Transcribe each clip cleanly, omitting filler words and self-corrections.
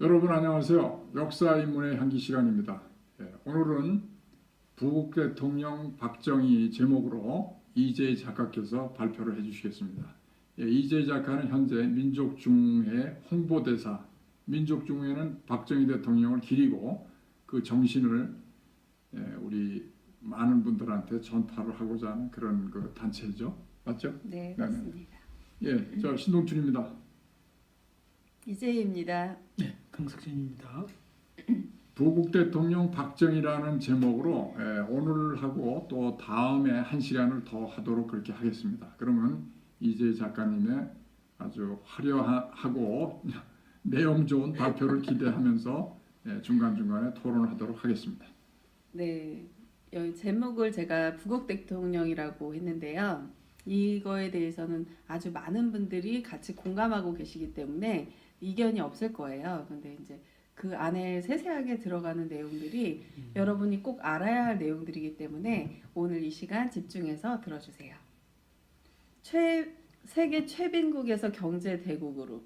여러분 안녕하세요. 역사인문의 향기 시간입니다. 오늘은 부국 대통령 박정희 제목으로 이재희 작가께서 발표를 해주시겠습니다. 이재희 작가는 현재 민족중흥회 홍보대사, 민족중흥회는 박정희 대통령을 기리고 그 정신을 우리 많은 분들한테 전파를 하고자 하는 그런 그 단체죠. 맞죠? 네, 맞습니다. 저 신동준입니다. 이재희입니다. 네, 강석진입니다. 부국 대통령 박정희라는 제목으로 오늘하고 또 다음에 한 시간을 더 하도록 그렇게 하겠습니다. 그러면 이재희 작가님의 아주 화려하고 내용 좋은 발표를 기대하면서 중간중간에 토론을 하도록 하겠습니다. 네, 제목을 제가 부국 대통령이라고 했는데요. 이거에 대해서는 아주 많은 분들이 같이 공감하고 계시기 때문에 이견이 없을 거예요. 근데 이제 그 안에 세세하게 들어가는 내용들이 여러분이 꼭 알아야 할 내용들이기 때문에 오늘 이 시간 집중해서 들어주세요. 세계 최빈국에서 경제 대국으로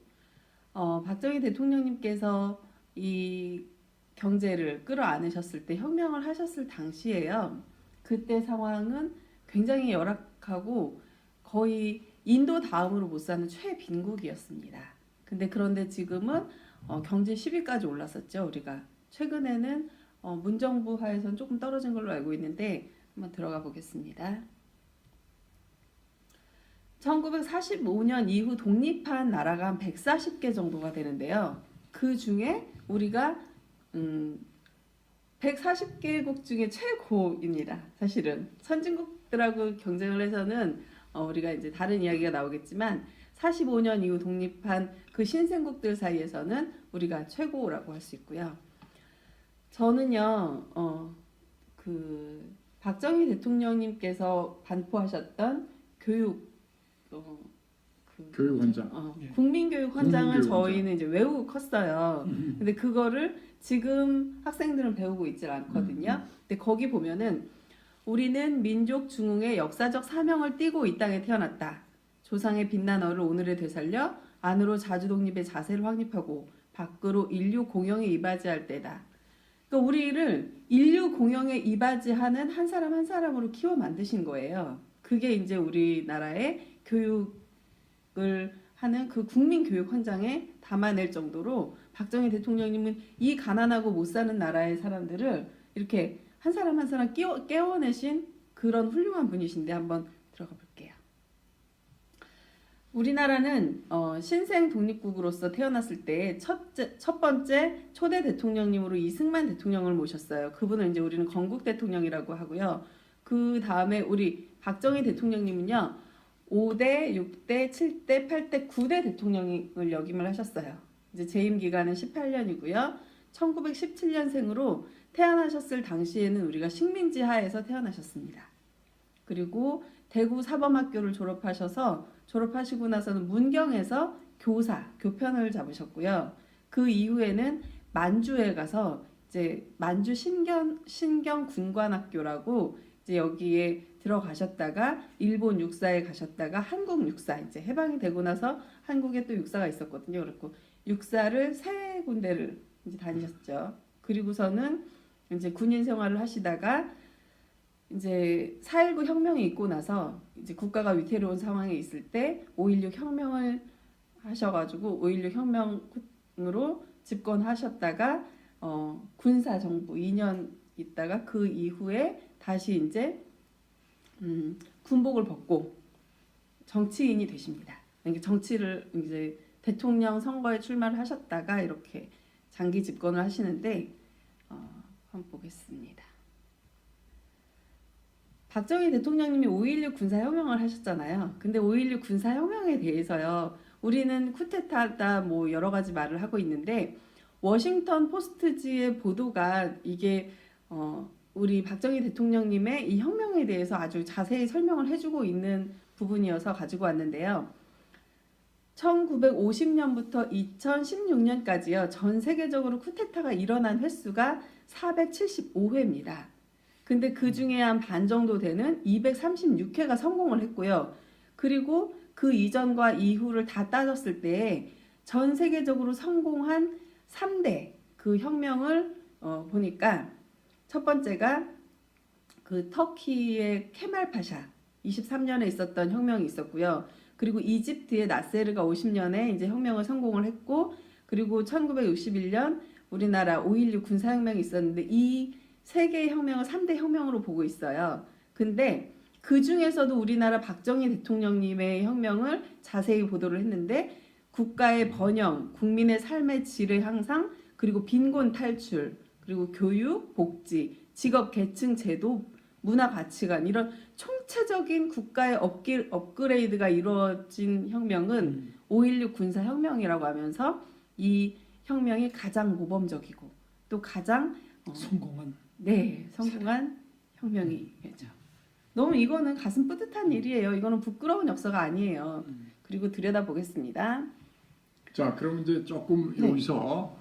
박정희 대통령님께서 이 경제를 끌어안으셨을 때 혁명을 하셨을 당시에요. 그때 상황은 굉장히 열악하고 거의 인도 다음으로 못 사는 최빈국이었습니다. 그런데 지금은 경제 10위까지 올랐었죠. 우리가 최근에는 문정부 하에서는 조금 떨어진 걸로 알고 있는데 한번 들어가 보겠습니다. 1945년 이후 독립한 나라가 한 140개 정도가 되는데요. 그 중에 우리가 140개국 중에 최고입니다. 사실은 선진국들하고 경쟁을 해서는 우리가 이제 다른 이야기가 나오겠지만 45년 이후 독립한 그 신생국들 사이에서는 우리가 최고라고 할 수 있고요. 저는요, 그 박정희 대통령님께서 반포하셨던 교육헌장, 국민교육헌장을 저희는 이제 외우고 컸어요. 근데 그거를 지금 학생들은 배우고 있질 않거든요. 근데 거기 보면은 우리는 민족 중흥의 역사적 사명을 띠고 이 땅에 태어났다. 조상의 빛난 얼을 오늘에 되살려 안으로 자주독립의 자세를 확립하고 밖으로 인류 공영에 이바지할 때다. 그러니까 우리를 인류 공영에 이바지하는 한 사람 한 사람으로 키워 만드신 거예요. 그게 이제 우리나라의 교육을 하는 그 국민교육헌장에 담아낼 정도로 박정희 대통령님은 이 가난하고 못 사는 나라의 사람들을 이렇게 한 사람 한 사람 깨워내신 그런 훌륭한 분이신데 한번 들어가 볼게요. 우리나라는 신생 독립국으로서 태어났을 때 첫 번째 초대 대통령님으로 이승만 대통령을 모셨어요. 그분을 이제 우리는 건국 대통령이라고 하고요. 그 다음에 우리 박정희 대통령님은요. 5대, 6대, 7대, 8대, 9대 대통령을 역임을 하셨어요. 이제 재임 기간은 18년이고요. 1917년생으로 태어나셨을 당시에는 우리가 식민지 하에서 태어나셨습니다. 그리고 대구 사범학교를 졸업하시고 나서는 문경에서 교편을 잡으셨고요. 그 이후에는 만주에 가서 이제 만주 신경 군관학교라고 이제 여기에 들어가셨다가 일본 육사에 가셨다가 한국 육사 이제 해방이 되고 나서 한국에 또 육사가 있었거든요. 그렇고 육사를 세 군데를 이제 다니셨죠. 그리고서는 이제 군인 생활을 하시다가 이제 4.19 혁명이 있고 나서 이제 국가가 위태로운 상황에 있을 때 5.16 혁명을 하셔가지고 5.16 혁명으로 집권하셨다가 군사 정부 2년 있다가 그 이후에 다시 이제 군복을 벗고 정치인이 되십니다. 그러니까 정치를 이제 대통령 선거에 출마를 하셨다가 이렇게 장기 집권을 하시는데 한번 보겠습니다. 박정희 대통령님이 5.16 군사혁명을 하셨잖아요. 근데 5.16 군사혁명에 대해서요. 우리는 쿠데타다 뭐 여러 가지 말을 하고 있는데 워싱턴 포스트지의 보도가 이게 우리 박정희 대통령님의 이 혁명에 대해서 아주 자세히 설명을 해주고 있는 부분이어서 가지고 왔는데요. 1950년부터 2016년까지요. 전 세계적으로 쿠데타가 일어난 횟수가 475회입니다. 근데 그 중에 한 반 정도 되는 236회가 성공을 했고요. 그리고 그 이전과 이후를 다 따졌을 때 전 세계적으로 성공한 3대 그 혁명을 보니까 첫 번째가 그 터키의 케말 파샤 23년에 있었던 혁명이 있었고요. 그리고 이집트의 나세르가 50년에 이제 혁명을 성공을 했고, 그리고 1961년 우리나라 5.16 군사혁명이 있었는데 이 세 개의 혁명을 3대 혁명으로 보고 있어요. 근데 그 중에서도 우리나라 박정희 대통령님의 혁명을 자세히 보도를 했는데 국가의 번영, 국민의 삶의 질의 향상, 그리고 빈곤 탈출, 그리고 교육, 복지, 직업 계층 제도, 문화 가치관 이런 총체적인 국가의 업그레이드가 이루어진 혁명은 5.16 군사혁명이라고 하면서 이 혁명이 가장 모범적이고 또 가장 성공한 혁명이겠죠. 너무 이거는 가슴 뿌듯한 일이에요. 이거는 부끄러운 역사가 아니에요. 그리고 들여다보겠습니다. 자, 그럼 이제 조금 네. 여기서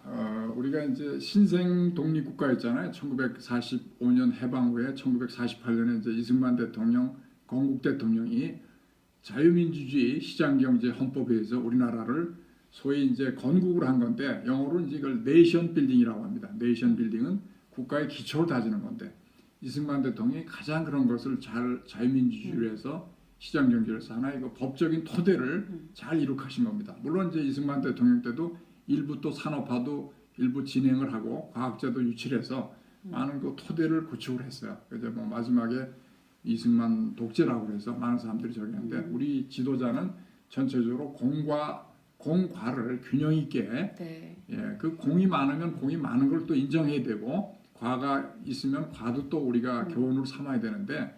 우리가 이제 신생 독립국가였잖아요. 1945년 해방 후에 1948년에 이제 이승만 대통령, 건국 대통령이 자유민주주의 시장경제 헌법에 의해서 우리나라를 소위 이제 건국을 한 건데, 영어로 이제 이걸 네이션 빌딩이라고 합니다. 네이션 빌딩은 국가의 기초를 다지는 건데, 이승만 대통령이 가장 그런 것을 잘 자유민주주의를 해서 시장경제를 해서 하나의 그 법적인 토대를 잘 이룩하신 겁니다. 물론 이제 이승만 대통령 때도 일부 또 산업화도 일부 진행을 하고 과학자도 유치해서 많은 그 토대를 구축을 했어요. 그래서 뭐 마지막에 이승만 독재라고 해서 많은 사람들이 저기 하는데, 우리 지도자는 전체적으로 공과를 균형 있게 네. 그 공이 많으면 공이 많은 걸 또 인정해야 되고, 과가 있으면 과도 또 우리가 교훈으로 삼아야 되는데,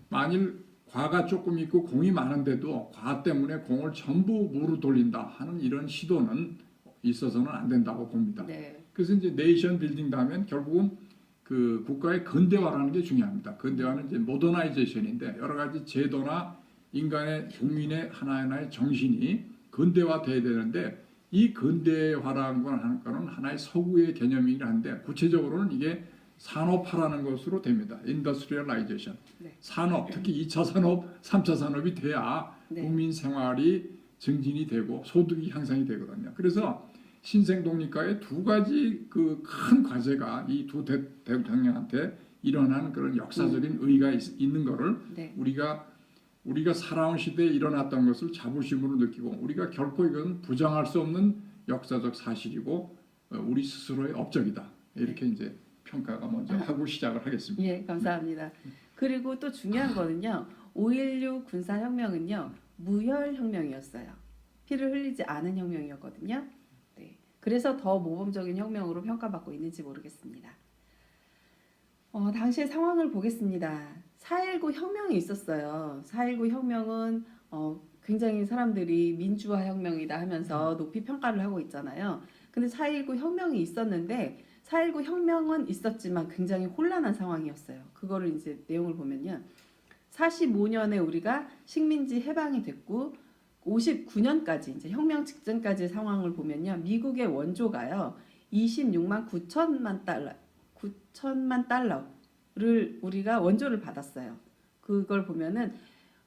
만일 과가 조금 있고 공이 많은데도 과 때문에 공을 전부 무로 돌린다 하는 이런 시도는 있어서는 안 된다고 봅니다. 네. 그래서 이제 네이션 빌딩 다음엔 결국은 그 국가의 근대화라는 게 중요합니다. 근대화는 이제 모더나이제이션인데, 여러 가지 제도나 인간의 국민의 하나하나의 정신이 근대화돼야 되는데, 이 근대화라는 건 하나의 서구의 개념이긴 한데, 구체적으로는 이게 산업화라는 것으로 됩니다. 인더스트리얼라이제이션. 네. 산업, 특히 2차 산업, 3차 산업이 돼야 네. 국민 생활이 증진이 되고 소득이 향상이 되거든요. 그래서 신생 독립가의 두 가지 그 큰 과제가 이 두 대통령한테 일어나는 그런 역사적인 의의가 있는 거를 네. 우리가 살아온 시대에 일어났던 것을 자부심으로 느끼고, 우리가 결코 이건 부정할 수 없는 역사적 사실이고 우리 스스로의 업적이다. 이렇게 이제 평가가 먼저 하고 시작을 하겠습니다. 예, 감사합니다. 그리고 또 중요한 거는요. 5.16 군사혁명은요. 무혈혁명이었어요. 피를 흘리지 않은 혁명이었거든요. 네. 그래서 더 모범적인 혁명으로 평가받고 있는지 모르겠습니다. 당시의 상황을 보겠습니다. 4.19 혁명이 있었어요. 4.19 혁명은 굉장히 사람들이 민주화 혁명이다 하면서 높이 평가를 하고 있잖아요. 근데 4.19 혁명이 있었는데 4.19 혁명은 있었지만 굉장히 혼란한 상황이었어요. 그거를 이제 내용을 보면요. 45년에 우리가 식민지 해방이 됐고 59년까지 이제 혁명 직전까지 상황을 보면요. 미국의 원조가요. 26만 9천만 달러를 우리가 원조를 받았어요. 그걸 보면은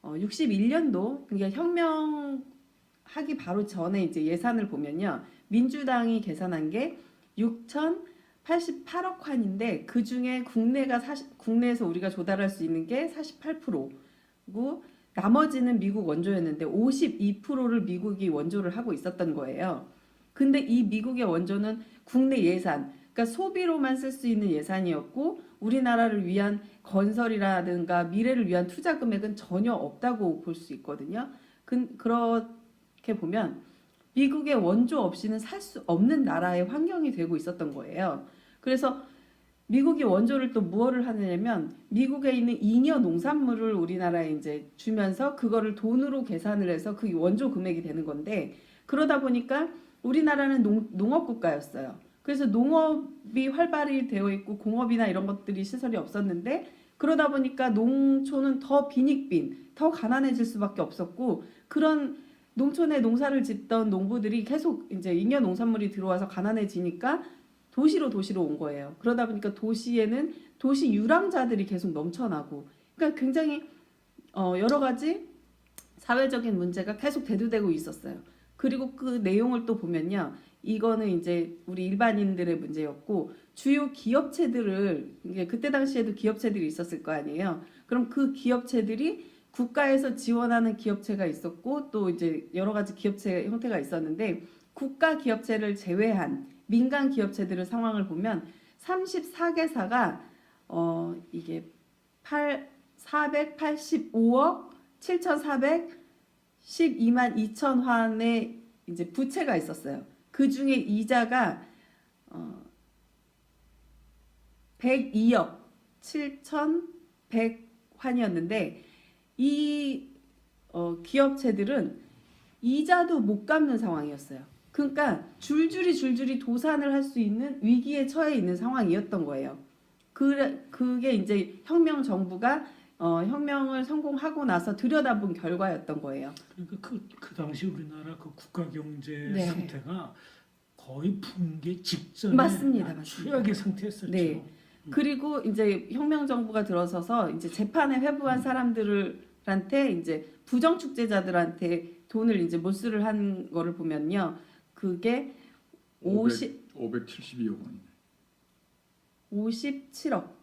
61년도 그러니까 혁명하기 바로 전에 이제 예산을 보면요. 민주당이 계산한 게 6,088억 환인데 그 중에 국내에서 우리가 조달할 수 있는 게 48%고 나머지는 미국 원조였는데 52%를 미국이 원조를 하고 있었던 거예요. 근데 이 미국의 원조는 국내 예산, 그러니까 소비로만 쓸 수 있는 예산이었고 우리나라를 위한 건설이라든가 미래를 위한 투자 금액은 전혀 없다고 볼 수 있거든요. 그렇게 보면 미국의 원조 없이는 살 수 없는 나라의 환경이 되고 있었던 거예요. 그래서 미국이 원조를 또 무엇을 하느냐면 미국에 있는 잉여 농산물을 우리나라에 이제 주면서 그거를 돈으로 계산을 해서 그 원조 금액이 되는 건데, 그러다 보니까 우리나라는 농업 국가였어요. 그래서 농업이 활발히 되어 있고 공업이나 이런 것들이 시설이 없었는데, 그러다 보니까 농촌은 더 빈익빈, 더 가난해질 수밖에 없었고, 그런 농촌에 농사를 짓던 농부들이 계속 이제 잉여 농산물이 들어와서 가난해지니까 도시로 온 거예요. 그러다 보니까 도시에는 도시 유랑자들이 계속 넘쳐나고, 그러니까 굉장히 여러 가지 사회적인 문제가 계속 대두되고 있었어요. 그리고 그 내용을 또 보면요. 이거는 이제 우리 일반인들의 문제였고 주요 기업체들을 이게 그때 당시에도 기업체들이 있었을 거 아니에요. 그럼 그 기업체들이 국가에서 지원하는 기업체가 있었고 또 이제 여러 가지 기업체 형태가 있었는데 국가 기업체를 제외한 민간 기업체들의 상황을 보면 34개사가 이게 485억 7,412만 2천 환의 이제 부채가 있었어요. 그 중에 이자가 102억 7,100환이었는데 이 기업체들은 이자도 못 갚는 상황이었어요. 그러니까 줄줄이 도산을 할 수 있는 위기에 처해 있는 상황이었던 거예요. 그게 이제 혁명 정부가 혁명을 성공하고 나서 들여다본 결과였던 거예요. 그러니까 그 당시 우리나라 그 국가 경제 네. 상태가 거의 붕괴 직전에 맞습니다. 최악의 상태였었죠. 네. 그리고 이제 혁명 정부가 들어서서 이제 재판에 회부한 사람들한테 이제 부정축제자들한테 돈을 이제 몰수를 한 거를 보면요. 그게 572억 원이네. 57억.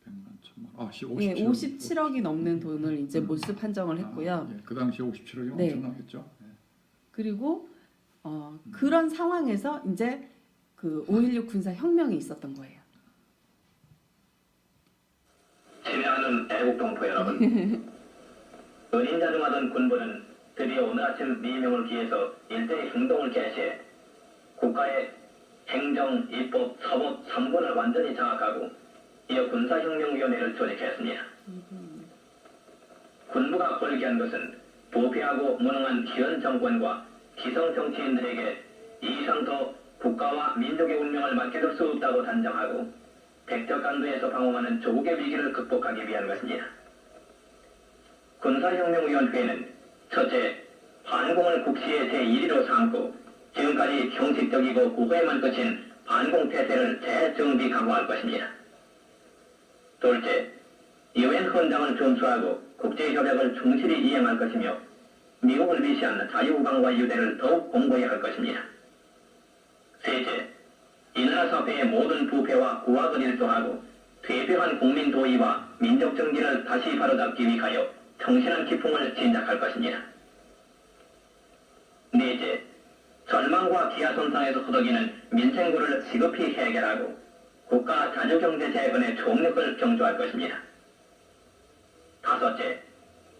100만 천만. 아, 예, 57억. 57억이 넘는 돈을 이제 몰수 판정을 했고요. 아, 예. 그 당시에 57억이 네. 엄청나겠죠. 예. 그리고 그런 상황에서 이제 그 5.16 군사 혁명이 있었던 거예요. 친애하는 애국동포 여러분, 은인자중하던 군부는 드디어 오늘 아침 미명을 기해서 일대의 행동을 개시해 국가의 행정, 입법, 사법 3군을 완전히 장악하고 이어 군사혁명위원회를 조직했습니다. 군부가 골기한 것은 부패하고 무능한 현 정권과 기성 정치인들에게 이 이상 더 국가와 민족의 운명을 맡겨둘 수 없다고 단정하고 백척간도에서 방황하는 조국의 위기를 극복하기 위한 것입니다. 군사혁명위원회는 첫째, 반공을 국시의 제1위로 삼고 지금까지 형식적이고 구호에만 그친 반공태세를 재정비 강화할 것입니다. 둘째, 유엔 헌장을 준수하고 국제협약을 충실히 이행할 것이며 미국을 위시한 자유우방과 유대를 더욱 공고히 할 것입니다. 셋째, 이 나라 사회의 모든 부패와 구악을 일소하고 퇴폐한 국민 도의와 민족 정기를 다시 바로잡기 위하여 성실한 기풍을 진작할 것입니다. 넷째, 절망과 기아손상에서 허덕이는 민생구를 시급히 해결하고 국가 자주경제 재건의 총력을 경주할 것입니다. 다섯째,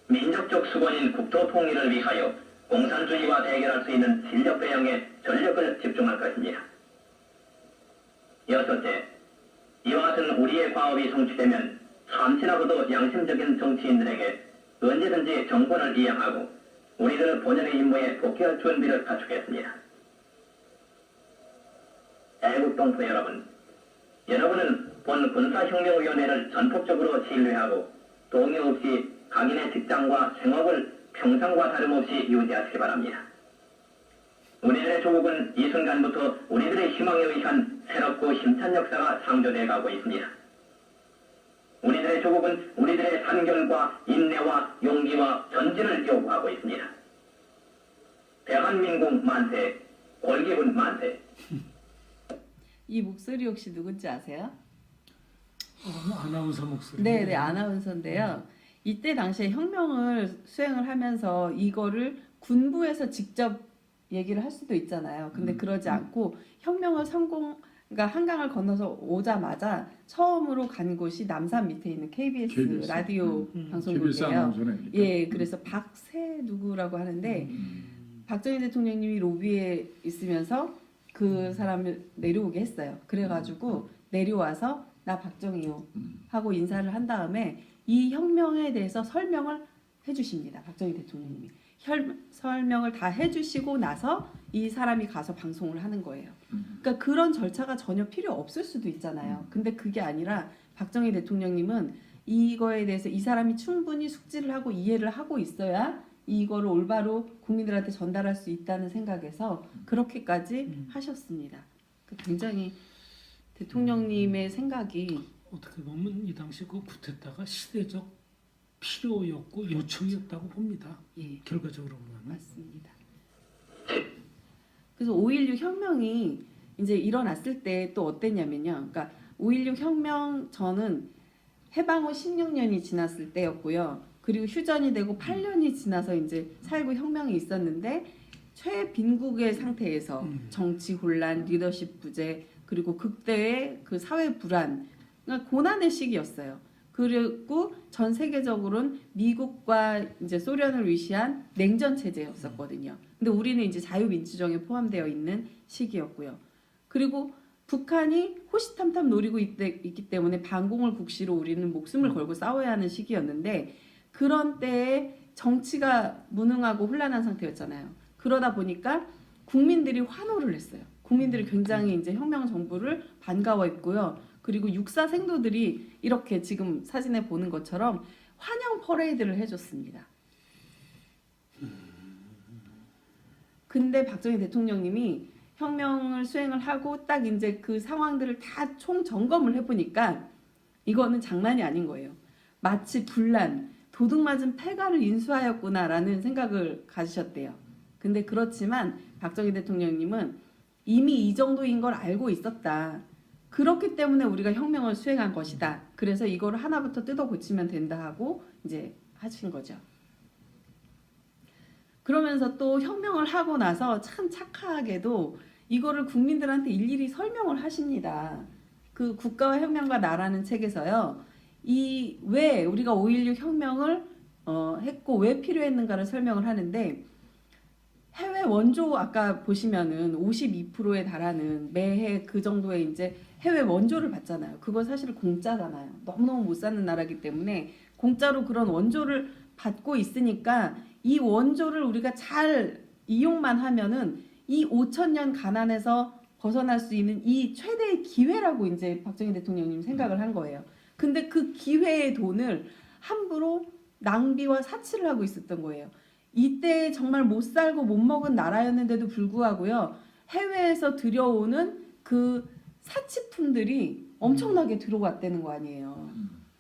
민족적 수건인 국토통일을 위하여 공산주의와 대결할 수 있는 실력 배양에 전력을 집중할 것입니다. 여섯째, 이와 같은 우리의 과업이 성취되면 참신하고도 양심적인 정치인들에게 언제든지 정권을 이양하고 우리들 본연의 임무에 복귀할 준비를 갖추겠습니다. 애국동포 여러분, 여러분은 본 군사혁명위원회를 전폭적으로 신뢰하고 동의 없이 각인의 직장과 생업을 평상과 다름없이 유지하시기 바랍니다. 우리들의 조국은 이 순간부터 우리들의 희망에 의한 새롭고 힘찬 역사가 창조되어 가고 있습니다. 우리들의 조국은 우리들의 단결과 인내와 용기와 전진을 요구하고 있습니다. 대한민국 만세, 골기분 만세. 이 목소리 혹시 누군지 아세요? 아나운서 목소리. 네, 아나운서인데요. 이때 당시에 혁명을 수행을 하면서 이거를 군부에서 직접 얘기를 할 수도 있잖아요. 근데 그러지 않고 혁명을 그러니까 한강을 건너서 오자마자 처음으로 간 곳이 남산 밑에 있는 KBS 라디오 KBS 방송국이에요. 아나운서네. 예, 그래서 박세 누구라고 하는데 박정희 대통령님이 로비에 있으면서 그 사람을 내려오게 했어요. 그래가지고 내려와서 나 박정희요 하고 인사를 한 다음에 이 혁명에 대해서 설명을 해주십니다. 박정희 대통령님이 설명을 다 해주시고 나서 이 사람이 가서 방송을 하는 거예요. 그러니까 그런 절차가 전혀 필요 없을 수도 있잖아요. 근데 그게 아니라 박정희 대통령님은 이거에 대해서 이 사람이 충분히 숙지를 하고 이해를 하고 있어야 이거를 올바로 국민들한테 전달할 수 있다는 생각에서 그렇게까지 하셨습니다. 굉장히 대통령님의 생각이 어떻게 보면 이 당시 그 쿠데타가 시대적 필요였고 요청이었다고 봅니다. 예, 결과적으로 보면. 맞습니다. 그래서 5.16 혁명이 이제 일어났을 때 또 어땠냐면요. 그러니까 5.16 혁명 전은 해방 후 16년이 지났을 때였고요. 그리고 휴전이 되고 8년이 지나서 이제 4.19 혁명이 있었는데 최빈국의 상태에서 정치 혼란, 리더십 부재, 그리고 극대의 그 사회 불안, 그러니까 고난의 시기였어요. 그리고 전 세계적으로는 미국과 이제 소련을 위시한 냉전 체제였었거든요. 근데 우리는 이제 자유민주정에 포함되어 있는 시기였고요. 그리고 북한이 호시탐탐 노리고 있기 때문에 반공을 국시로 우리는 목숨을 걸고 싸워야 하는 시기였는데 그런 때에 정치가 무능하고 혼란한 상태였잖아요. 그러다 보니까 국민들이 환호를 했어요. 국민들이 굉장히 이제 혁명 정부를 반가워했고요. 그리고 육사 생도들이 이렇게 지금 사진에 보는 것처럼 환영 퍼레이드를 해줬습니다. 근데 박정희 대통령님이 혁명을 수행을 하고 딱 이제 그 상황들을 다 총 점검을 해보니까 이거는 장난이 아닌 거예요. 마치 분란, 도둑맞은 패가를 인수하였구나라는 생각을 가지셨대요. 근데 그렇지만 박정희 대통령님은 이미 이 정도인 걸 알고 있었다. 그렇기 때문에 우리가 혁명을 수행한 것이다. 그래서 이거를 하나부터 뜯어 고치면 된다 하고 이제 하신 거죠. 그러면서 또 혁명을 하고 나서 참 착하게도 이거를 국민들한테 일일이 설명을 하십니다. 그 국가와 혁명과 나라는 책에서요. 이 왜 우리가 5.16 혁명을 했고 왜 필요했는가를 설명을 하는데 해외 원조 아까 보시면은 52%에 달하는 매해 그 정도의 이제 해외 원조를 받잖아요. 그거 사실 공짜잖아요. 너무너무 못 사는 나라기 때문에 공짜로 그런 원조를 받고 있으니까 이 원조를 우리가 잘 이용만 하면은 이 5,000년 가난에서 벗어날 수 있는 이 최대의 기회라고 이제 박정희 대통령님 생각을 한 거예요. 근데 그 기회의 돈을 함부로 낭비와 사치를 하고 있었던 거예요. 이때 정말 못 살고 못 먹은 나라였는데도 불구하고요. 해외에서 들여오는 그 사치품들이 엄청나게 들어왔다는 거 아니에요.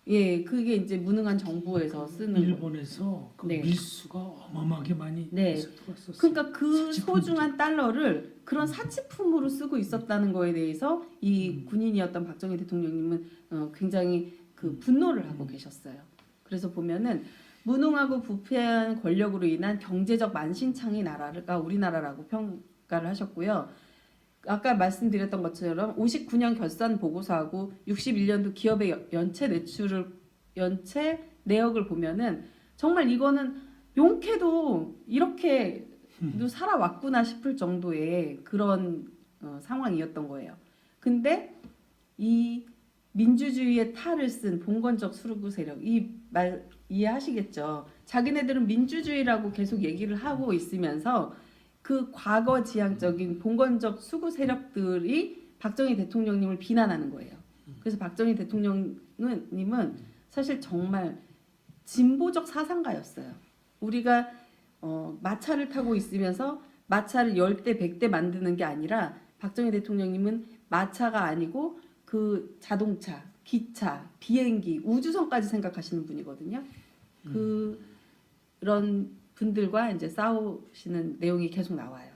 예, 그게 이제 무능한 정부에서 쓰는 거예요. 일본에서 그 네. 밀수가 어마어마하게 많이 네. 들어왔었어요. 그러니까 그 사치품들. 소중한 달러를 그런 사치품으로 쓰고 있었다는 거에 대해서 이 군인이었던 박정희 대통령님은 굉장히 그 분노를 하고 계셨어요. 그래서 보면은 무능하고 부패한 권력으로 인한 경제적 만신창이 나라가 우리나라라고 평가를 하셨고요. 아까 말씀드렸던 것처럼 59년 결산 보고서하고 61년도 기업의 연체 내역을 보면은 정말 이거는 용케도 이렇게도 살아왔구나 싶을 정도의 그런 상황이었던 거예요. 근데 이 민주주의의 탈을 쓴 봉건적 수르구 세력 이 말 이해하시겠죠? 자기네들은 민주주의라고 계속 얘기를 하고 있으면서 그 과거 지향적인 봉건적 수구 세력들이 박정희 대통령님을 비난하는 거예요. 그래서 박정희 대통령님은 사실 정말 진보적 사상가였어요. 우리가 마차를 타고 있으면서 마차를 10대, 100대 만드는 게 아니라 박정희 대통령님은 마차가 아니고 그 자동차, 기차, 비행기, 우주선까지 생각하시는 분이거든요. 그런 분들과 이제 싸우시는 내용이 계속 나와요.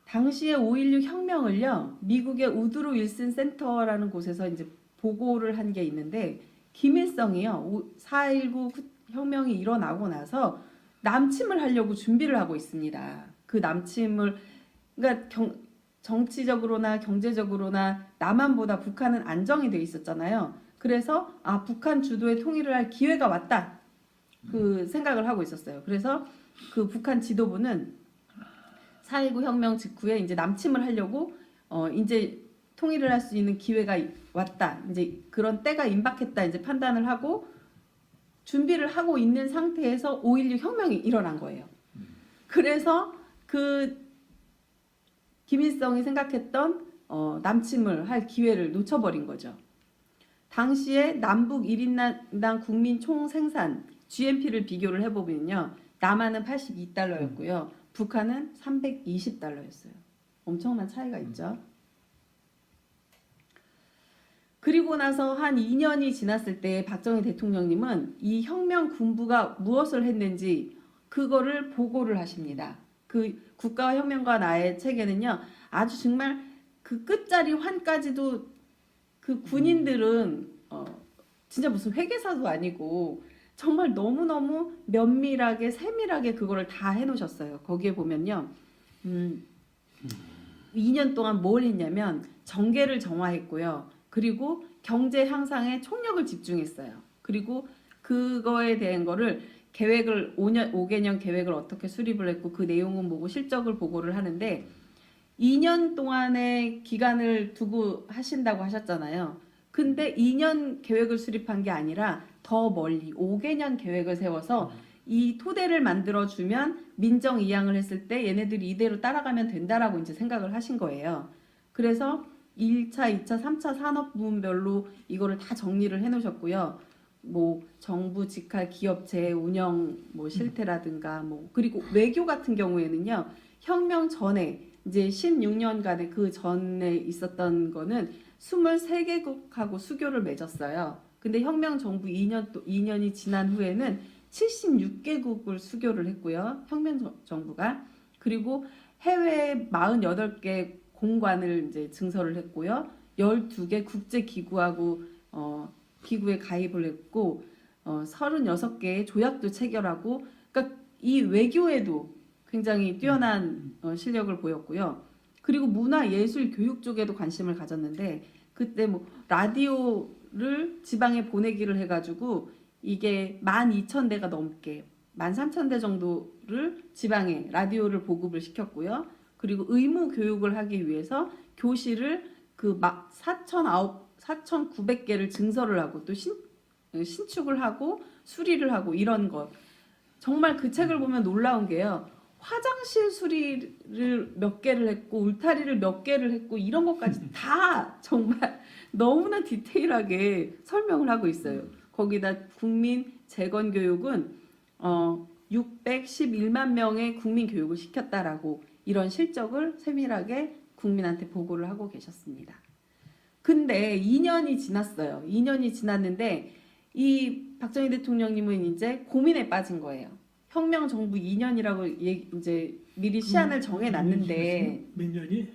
당시에 5.16 혁명을요, 미국의 우드로 윌슨 센터라는 곳에서 이제 보고를 한 게 있는데, 김일성이요, 4.19 혁명이 일어나고 나서 남침을 하려고 준비를 하고 있습니다. 그 남침을, 그러니까 정치적으로나 경제적으로나 남한보다 북한은 안정이 돼 있었잖아요. 그래서 북한 주도의 통일을 할 기회가 왔다. 그 생각을 하고 있었어요. 그래서 그 북한 지도부는 4.19 혁명 직후에 이제 남침을 하려고 이제 통일을 할 수 있는 기회가 왔다. 이제 그런 때가 임박했다. 이제 판단을 하고 준비를 하고 있는 상태에서 5.16 혁명이 일어난 거예요. 그래서 그 김일성이 생각했던 남침을 할 기회를 놓쳐버린 거죠. 당시에 남북 1인당 국민 총 생산 GNP를 비교를 해보면요. 남한은 82달러였고요. 북한은 320달러였어요. 엄청난 차이가 있죠. 그리고 나서 한 2년이 지났을 때 박정희 대통령님은 이 혁명 군부가 무엇을 했는지 그거를 보고를 하십니다. 그 국가와 혁명과 나의 책에는요, 아주 정말 그 끝자리 환까지도 그 군인들은 진짜 무슨 회계사도 아니고 정말 너무너무 면밀하게 세밀하게 그거를 다 해놓으셨어요. 거기에 보면요, 2년 동안 뭘 했냐면 정계를 정화했고요. 그리고 경제 향상에 총력을 집중했어요. 그리고 그거에 대한 거를 계획을 5개년 계획을 어떻게 수립을 했고 그 내용은 뭐고 실적을 보고를 하는데 2년 동안의 기간을 두고 하신다고 하셨잖아요. 근데 2년 계획을 수립한 게 아니라 더 멀리 5개년 계획을 세워서 이 토대를 만들어주면 민정 이양을 했을 때 얘네들이 이대로 따라가면 된다라고 이제 생각을 하신 거예요. 그래서 1차, 2차, 3차 산업 부문별로 이거를 다 정리를 해놓으셨고요. 뭐 정부 직할 기업체 운영 뭐 실태라든가 뭐 그리고 외교 같은 경우에는요. 혁명 전에 이제 16년간의 그 전에 있었던 거는 23개국하고 수교를 맺었어요. 근데 혁명 정부 2년이 지난 후에는 76개국을 수교를 했고요. 혁명 정부가. 그리고 해외 48개 공관을 이제 증설을 했고요. 12개 국제 기구하고 기구에 가입을 했고 36개의 조약도 체결하고 그러니까 이 외교에도 굉장히 뛰어난 실력을 보였고요. 그리고 문화 예술 교육 쪽에도 관심을 가졌는데 그때 뭐 라디오를 지방에 보내기를 해가지고 이게 12,000대가 넘게 13,000대 정도를 지방에 라디오를 보급을 시켰고요. 그리고 의무 교육을 하기 위해서 교실을 그 4,900개를 증설을 하고 또 신축을 하고 수리를 하고 이런 것. 정말 그 책을 보면 놀라운 게요. 화장실 수리를 몇 개를 했고 울타리를 몇 개를 했고 이런 것까지 다 정말 너무나 디테일하게 설명을 하고 있어요. 거기다 국민 재건 교육은 611만 명의 국민 교육을 시켰다라고 이런 실적을 세밀하게 국민한테 보고를 하고 계셨습니다. 근데 2년이 지났어요. 2년이 지났는데 이 박정희 대통령님은 이제 고민에 빠진 거예요. 혁명 정부 2년이라고 이제 미리 시한을 정해놨는데 몇 년이?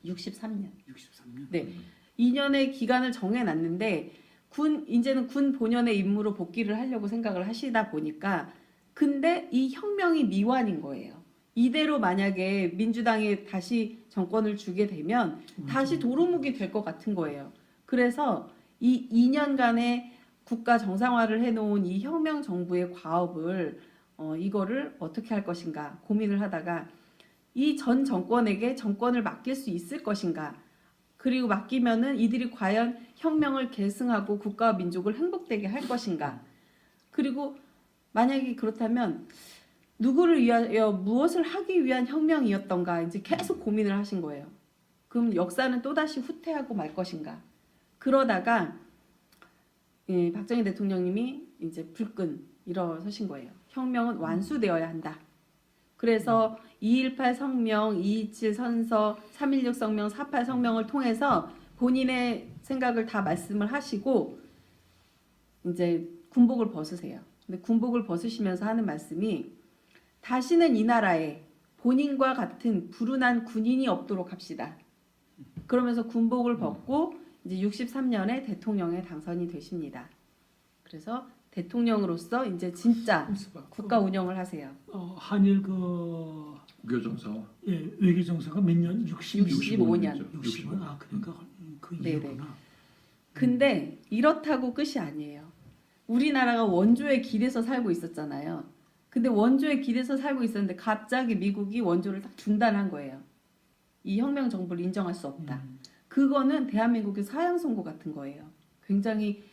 63년. 63년. 네, 2년의 기간을 정해놨는데 이제는 군 본연의 임무로 복귀를 하려고 생각을 하시다 보니까 근데 이 혁명이 미완인 거예요. 이대로 만약에 민주당이 다시 정권을 주게 되면 다시 도루묵이 될 것 같은 거예요. 그래서 이 2년간의 국가 정상화를 해놓은 이 혁명 정부의 과업을 이거를 어떻게 할 것인가 고민을 하다가 이 전 정권에게 정권을 맡길 수 있을 것인가 그리고 맡기면은 이들이 과연 혁명을 계승하고 국가와 민족을 행복되게 할 것인가 그리고 만약에 그렇다면 누구를 위하여 무엇을 하기 위한 혁명이었던가 이제 계속 고민을 하신 거예요. 그럼 역사는 또다시 후퇴하고 말 것인가 그러다가 박정희 대통령님이 이제 불끈 일어서신 거예요. 혁명은 완수되어야 한다. 그래서 2.18 성명, 2.27 선서, 3.16 성명, 4.8 성명을 통해서 본인의 생각을 다 말씀을 하시고 이제 군복을 벗으세요. 근데 군복을 벗으시면서 하는 말씀이 다시는 이 나라에 본인과 같은 불운한 군인이 없도록 합시다. 그러면서 군복을 벗고 이제 63년에 대통령에 당선이 되십니다. 그래서 대통령으로서 이제 진짜 국가 운영을 하세요. 한일 외교정사와 외교정사가 몇 년? 65년. 60년. 아 그러니까 그 네네. 이후구나. 근데 이렇다고 끝이 아니에요. 우리나라가 원조의 길에서 살고 있었잖아요. 근데 원조의 길에서 살고 있었는데 갑자기 미국이 원조를 딱 중단한 거예요. 이 혁명 정부를 인정할 수 없다. 그거는 대한민국의 사형 선고 같은 거예요. 굉장히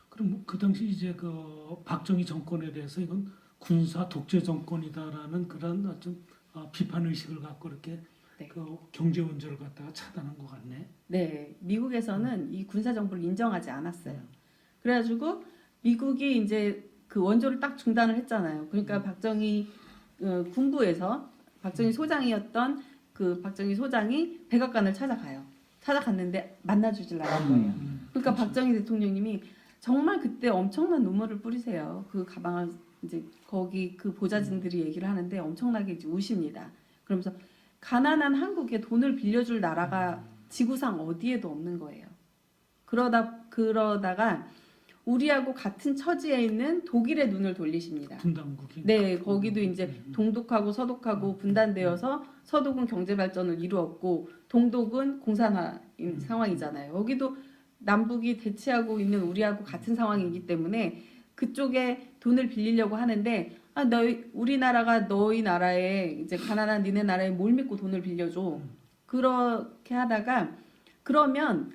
그럼 그 당시 이제 그 박정희 정권에 대해서 이건 군사 독재 정권이다라는 그런 좀 비판 의식을 갖고 이렇게 네. 그 경제 원조를 갖다가 차단한 것 같네. 네, 미국에서는 이 군사 정부를 인정하지 않았어요. 그래가지고 미국이 이제 그 원조를 딱 중단을 했잖아요. 그러니까 박정희 군부에서 박정희 소장이었던 그 박정희 소장이 백악관을 찾아가요. 찾아갔는데 만나주질 않은 거예요. 그러니까 박정희 대통령님이 정말 그때 엄청난 눈물을 뿌리세요. 그 가방을 이제 거기 그 보좌진들이 얘기를 하는데 엄청나게 이제 우십니다. 그러면서 가난한 한국에 돈을 빌려줄 나라가 지구상 어디에도 없는 거예요. 그러다가 우리하고 같은 처지에 있는 독일의 눈을 돌리십니다. 분단국이. 네, 거기도 이제 동독하고 서독하고 분단되어서 서독은 경제 발전을 이루었고 동독은 공산화인 상황이잖아요. 여기도 남북이 대치하고 있는 우리하고 같은 상황이기 때문에 그쪽에 돈을 빌리려고 하는데 우리나라가 너희 나라에 이제 가난한 니네 나라에 뭘 믿고 돈을 빌려줘. 그렇게 하다가 그러면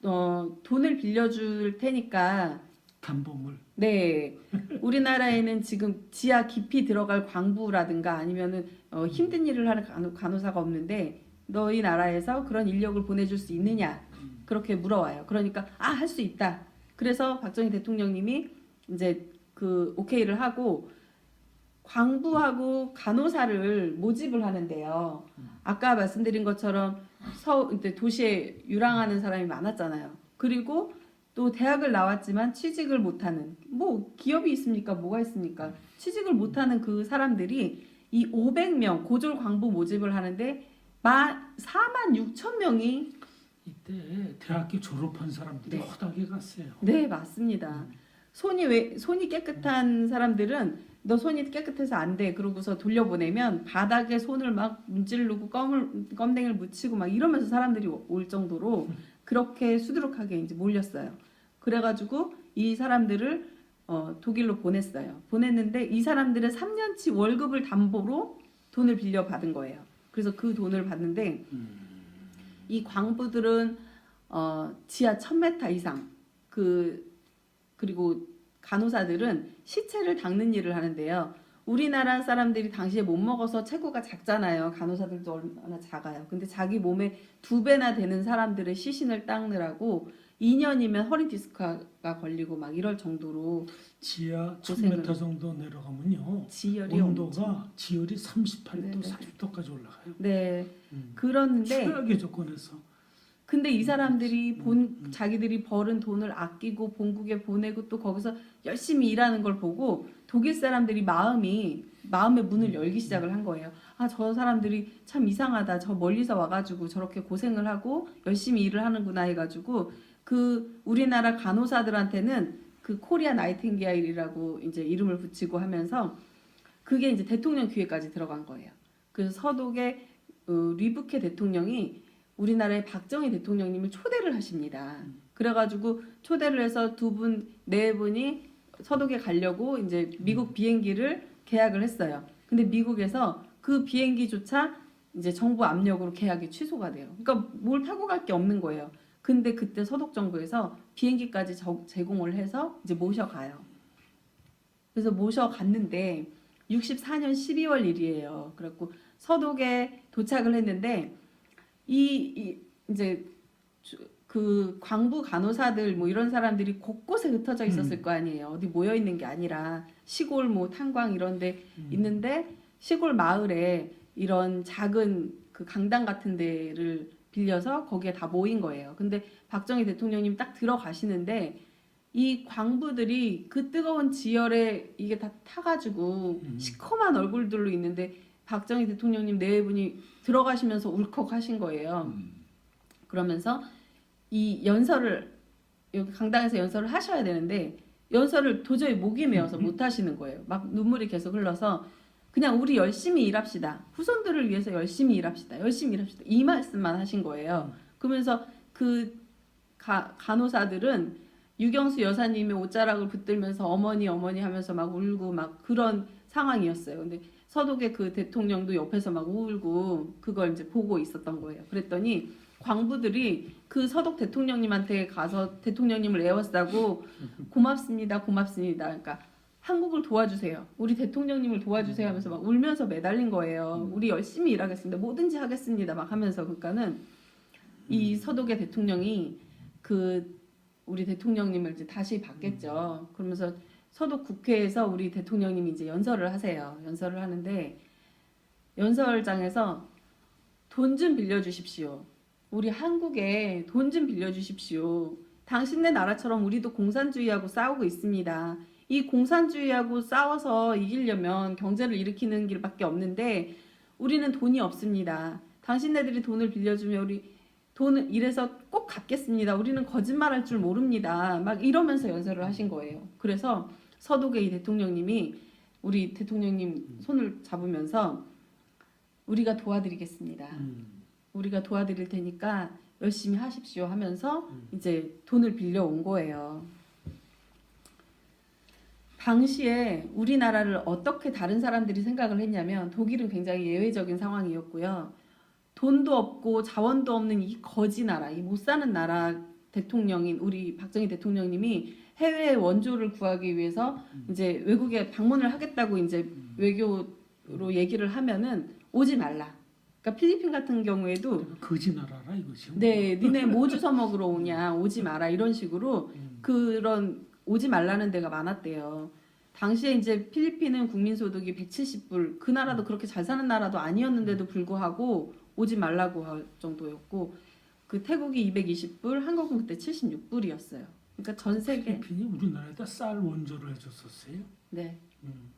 돈을 빌려줄 테니까 담보물. 네, 우리나라에는 지금 지하 깊이 들어갈 광부라든가 아니면은 힘든 일을 하는 간호사가 없는데 너희 나라에서 그런 인력을 보내줄 수 있느냐 그렇게 물어와요. 그러니까 할 수 있다. 그래서 박정희 대통령님이 이제 그 오케이를 하고 광부하고 간호사를 모집을 하는데요. 아까 말씀드린 것처럼 도시에 유랑하는 사람이 많았잖아요. 그리고 또 대학을 나왔지만 취직을 못하는 뭐 기업이 있습니까? 뭐가 있습니까? 취직을 못하는 그 사람들이 이 500명 고졸 광부 모집을 하는데 46,000명이 이때 대학교 졸업한 사람들이 네. 허다하게 갔어요. 네 맞습니다. 손이 깨끗한 사람들은 너 손이 깨끗해서 안 돼. 그러고서 돌려보내면 바닥에 손을 막 문지르고 껌댕이를 묻히고 막 이러면서 사람들이 올 정도로 그렇게 수두룩하게 이제 몰렸어요. 그래가지고 이 사람들을 독일로 보냈어요. 보냈는데 이 사람들은 3년치 월급을 담보로 돈을 빌려 받은 거예요. 그래서 그 돈을 받는데 이 광부들은 지하 1000m 이상 그리고 간호사들은 시체를 닦는 일을 하는데요. 우리나라 사람들이 당시에 못 먹어서 체구가 작잖아요. 간호사들도 얼마나 작아요. 근데 자기 몸에 2배나 되는 사람들의 시신을 닦느라고 2년이면 허리 디스크가 걸리고 막 이럴 정도로 지하 고생을. 1000m 정도 내려가면요. 지열이 온도가 지열이 38도, 네, 네. 40도까지 올라가요. 네. 그런데 최악의 조건에서. 근데 이 사람들이 자기들이 벌은 돈을 아끼고 본국에 보내고 또 거기서 열심히 일하는 걸 보고 독일 사람들이 마음의 문을 열기 시작을 한 거예요. 저 사람들이 참 이상하다. 저 멀리서 와가지고 저렇게 고생을 하고 열심히 일을 하는구나 해가지고 그 우리나라 간호사들한테는 그 코리아 나이팅게일이라고 이제 이름을 붙이고 하면서 그게 이제 대통령 귀에까지 들어간 거예요. 그래서 서독의 리브케 대통령이 우리나라의 박정희 대통령님을 초대를 하십니다. 그래가지고 초대를 해서 네 분이 서독에 가려고 이제 미국 비행기를 계약을 했어요. 근데 미국에서 그 비행기조차 이제 정부 압력으로 계약이 취소가 돼요. 그러니까 뭘 타고 갈 게 없는 거예요. 근데 그때 서독 정부에서 비행기까지 제공을 해서 이제 모셔가요. 그래서 모셔갔는데 64년 12월 1일이에요. 그래갖고 서독에 도착을 했는데 이제 그 광부 간호사들 뭐 이런 사람들이 곳곳에 흩어져 있었을 거 아니에요. 어디 모여 있는 게 아니라 시골 뭐 탄광 이런데 있는데 시골 마을에 이런 작은 그 강당 같은 데를 빌려서 거기에 다 모인 거예요. 근데 박정희 대통령님 딱 들어가시는데 이 광부들이 그 뜨거운 지열에 이게 다 타가지고 시커먼 얼굴들로 있는데 박정희 대통령님 네 분이 들어가시면서 울컥하신 거예요. 그러면서 이 연설을 여기 강당에서 연설을 하셔야 되는데 연설을 도저히 목이 메어서 못 하시는 거예요. 막 눈물이 계속 흘러서 그냥 우리 열심히 일합시다. 후손들을 위해서 열심히 일합시다. 열심히 일합시다. 이 말씀만 하신 거예요. 그러면서 그 간호사들은 유경수 여사님의 옷자락을 붙들면서 어머니 하면서 막 울고 막 그런 상황이었어요. 근데 서독의 그 대통령도 옆에서 막 울고 그걸 이제 보고 있었던 거예요. 그랬더니 광부들이 그 서독 대통령님한테 가서 대통령님을 에워싸고 고맙습니다. 그러니까 한국을 도와주세요. 우리 대통령님을 도와주세요 하면서 막 울면서 매달린 거예요. 우리 열심히 일하겠습니다. 뭐든지 하겠습니다. 막 하면서 그러니까는 이 서독의 대통령이 그 우리 대통령님을 이제 다시 받겠죠. 그러면서 서독 국회에서 우리 대통령님이 이제 연설을 하세요. 연설을 하는데 연설장에서 돈 좀 빌려주십시오. 우리 한국에 돈 좀 빌려주십시오. 당신네 나라처럼 우리도 공산주의하고 싸우고 있습니다. 이 공산주의하고 싸워서 이기려면 경제를 일으키는 길밖에 없는데 우리는 돈이 없습니다. 당신네들이 돈을 빌려주면 우리 돈을 이래서 꼭 갚겠습니다. 우리는 거짓말할 줄 모릅니다. 막 이러면서 연설을 하신 거예요. 그래서 서독의 이 대통령님이 우리 대통령님 손을 잡으면서 우리가 도와드리겠습니다. 우리가 도와드릴 테니까 열심히 하십시오 하면서 이제 돈을 빌려온 거예요. 당시에 우리나라를 어떻게 다른 사람들이 생각을 했냐면 독일은 굉장히 예외적인 상황이었고요. 돈도 없고 자원도 없는 이 거지 나라, 이 못 사는 나라 대통령인 우리 박정희 대통령님이 해외 원조를 구하기 위해서 이제 외국에 방문을 하겠다고 이제 외교로 얘기를 하면은 오지 말라. 그러니까 필리핀 같은 경우에도 거지 나라라 이것이. 네, 니네 뭐 주워 먹으러 오냐, 오지 마라 이런 식으로 그런 오지 말라는 데가 많았대요. 당시에 이제 필리핀은 국민소득이 170불, 그 나라도 그렇게 잘 사는 나라도 아니었는데도 불구하고 오지 말라고 할 정도였고, 그 태국이 220불, 한국은 그때 76불이었어요. 그러니까 전 세계. 필리핀이 우리나라에다 쌀 원조를 해줬었어요. 네. 음.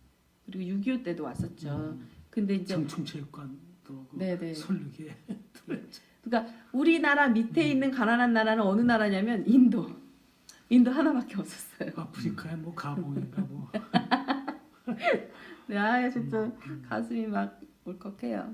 그리고 6.25 때도 왔었죠. 근데 이제 장충체육관도 그 네네. 설립에 그러니까 우리나라 밑에 있는 가난한 나라는 어느 나라냐면 인도. 인도 하나밖에 없었어요. 아프리카에 뭐 가보인가 뭐. 네, 아 진짜 가슴이 막 울컥해요.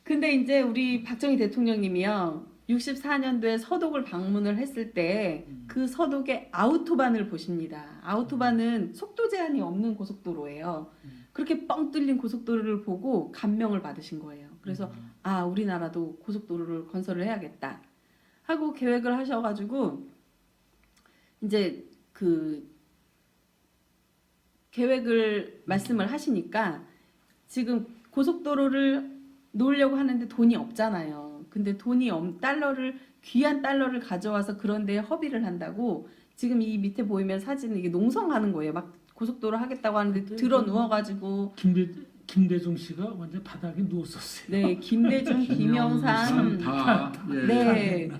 근데 이제 우리 박정희 대통령님이요. 64년도에 서독을 방문을 했을 때 그 서독의 아우토반을 보십니다. 아우토반은 속도 제한이 없는 고속도로예요. 그렇게 뻥 뚫린 고속도로를 보고 감명을 받으신 거예요. 그래서 아 우리나라도 고속도로를 건설을 해야겠다 하고 계획을 하셔가지고 이제 그 계획을 말씀을 하시니까 지금 고속도로를 놓으려고 하는데 돈이 없잖아요. 근데 달러를 귀한 달러를 가져와서 그런 데에 허비를 한다고 지금 이 밑에 보이면 사진은 이게 농성하는 거예요. 막 고속도로 하겠다고 하는데 들어 누워가지고 김대중 씨가 완전 바닥에 누웠었어요. 네 김대중, 김영삼 다 예. 네.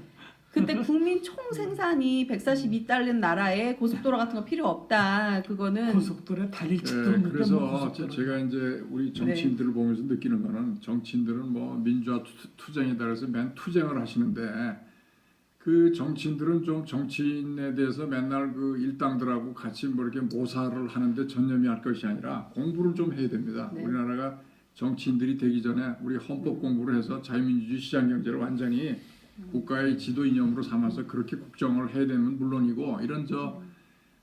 그때 국민 총 생산이 142달러 나라에 고속도로 같은 거 필요 없다. 그거는 고속도로에 달릴 집도 예, 없는데 그래서 뭐 고속도로. 제가 이제 우리 정치인들을 보면서 느끼는 거는 정치인들은 뭐 민주화 투쟁이다 그래서 맨 투쟁을 하시는데 그 정치인들은 좀 정치인에 대해서 맨날 그 일당들하고 같이 뭐 이렇게 모사를 하는데 전념이 할 것이 아니라 공부를 좀 해야 됩니다. 네. 우리나라가 정치인들이 되기 전에 우리 헌법 공부를 해서 자유민주주의 시장경제를 완전히 국가의 지도 이념으로 삼아서 그렇게 국정을 해야 되는 물론이고 이런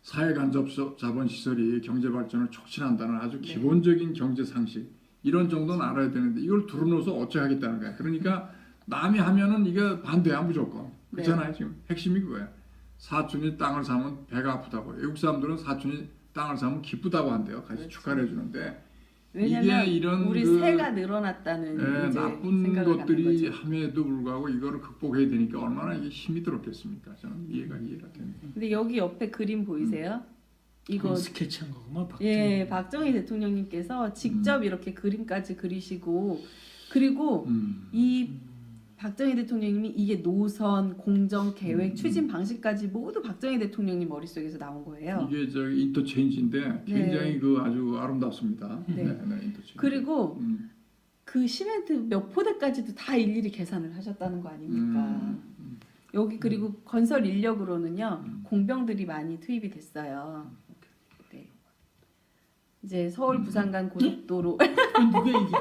사회간접 자본시설이 경제발전을 촉진한다는 아주 기본적인 경제 상식 이런 정도는 알아야 되는데 이걸 두루놓아서 어찌 하겠다는 거야. 그러니까 남이 하면은 이게 반대야 무조건. 그렇잖아요. 지금 핵심이 그거야. 사촌이 땅을 사면 배가 아프다고. 외국 사람들은 사촌이 땅을 사면 기쁘다고 한대요. 같이 그렇죠. 축하를 해주는데 왜냐면 이게 이런 우리 세가 늘어났다는 이제 나쁜 생각을 것들이 갖는 거죠. 함에도 불구하고 이거를 극복해야 되니까 얼마나 이게 힘이 들었겠습니까? 저는 이해가 됩니다. 근데 여기 옆에 그림 보이세요? 이거 그건 스케치한 거구만 박정희. 예 박정희 대통령님께서 직접 이렇게 그림까지 그리시고 그리고 이 박정희 대통령님이 이게 노선, 공정, 계획, 추진 방식까지 모두 박정희 대통령님 머릿속에서 나온 거예요. 이게 저 인터체인지인데 굉장히 네. 그 아주 아름답습니다. 네. 인터체인지. 그리고 그 시멘트 몇 포대까지도 다 일일이 계산을 하셨다는 거 아닙니까? 여기 그리고 건설 인력으로는요 공병들이 많이 투입이 됐어요. 네. 이제 서울 부산 간 고속도로 누가 이게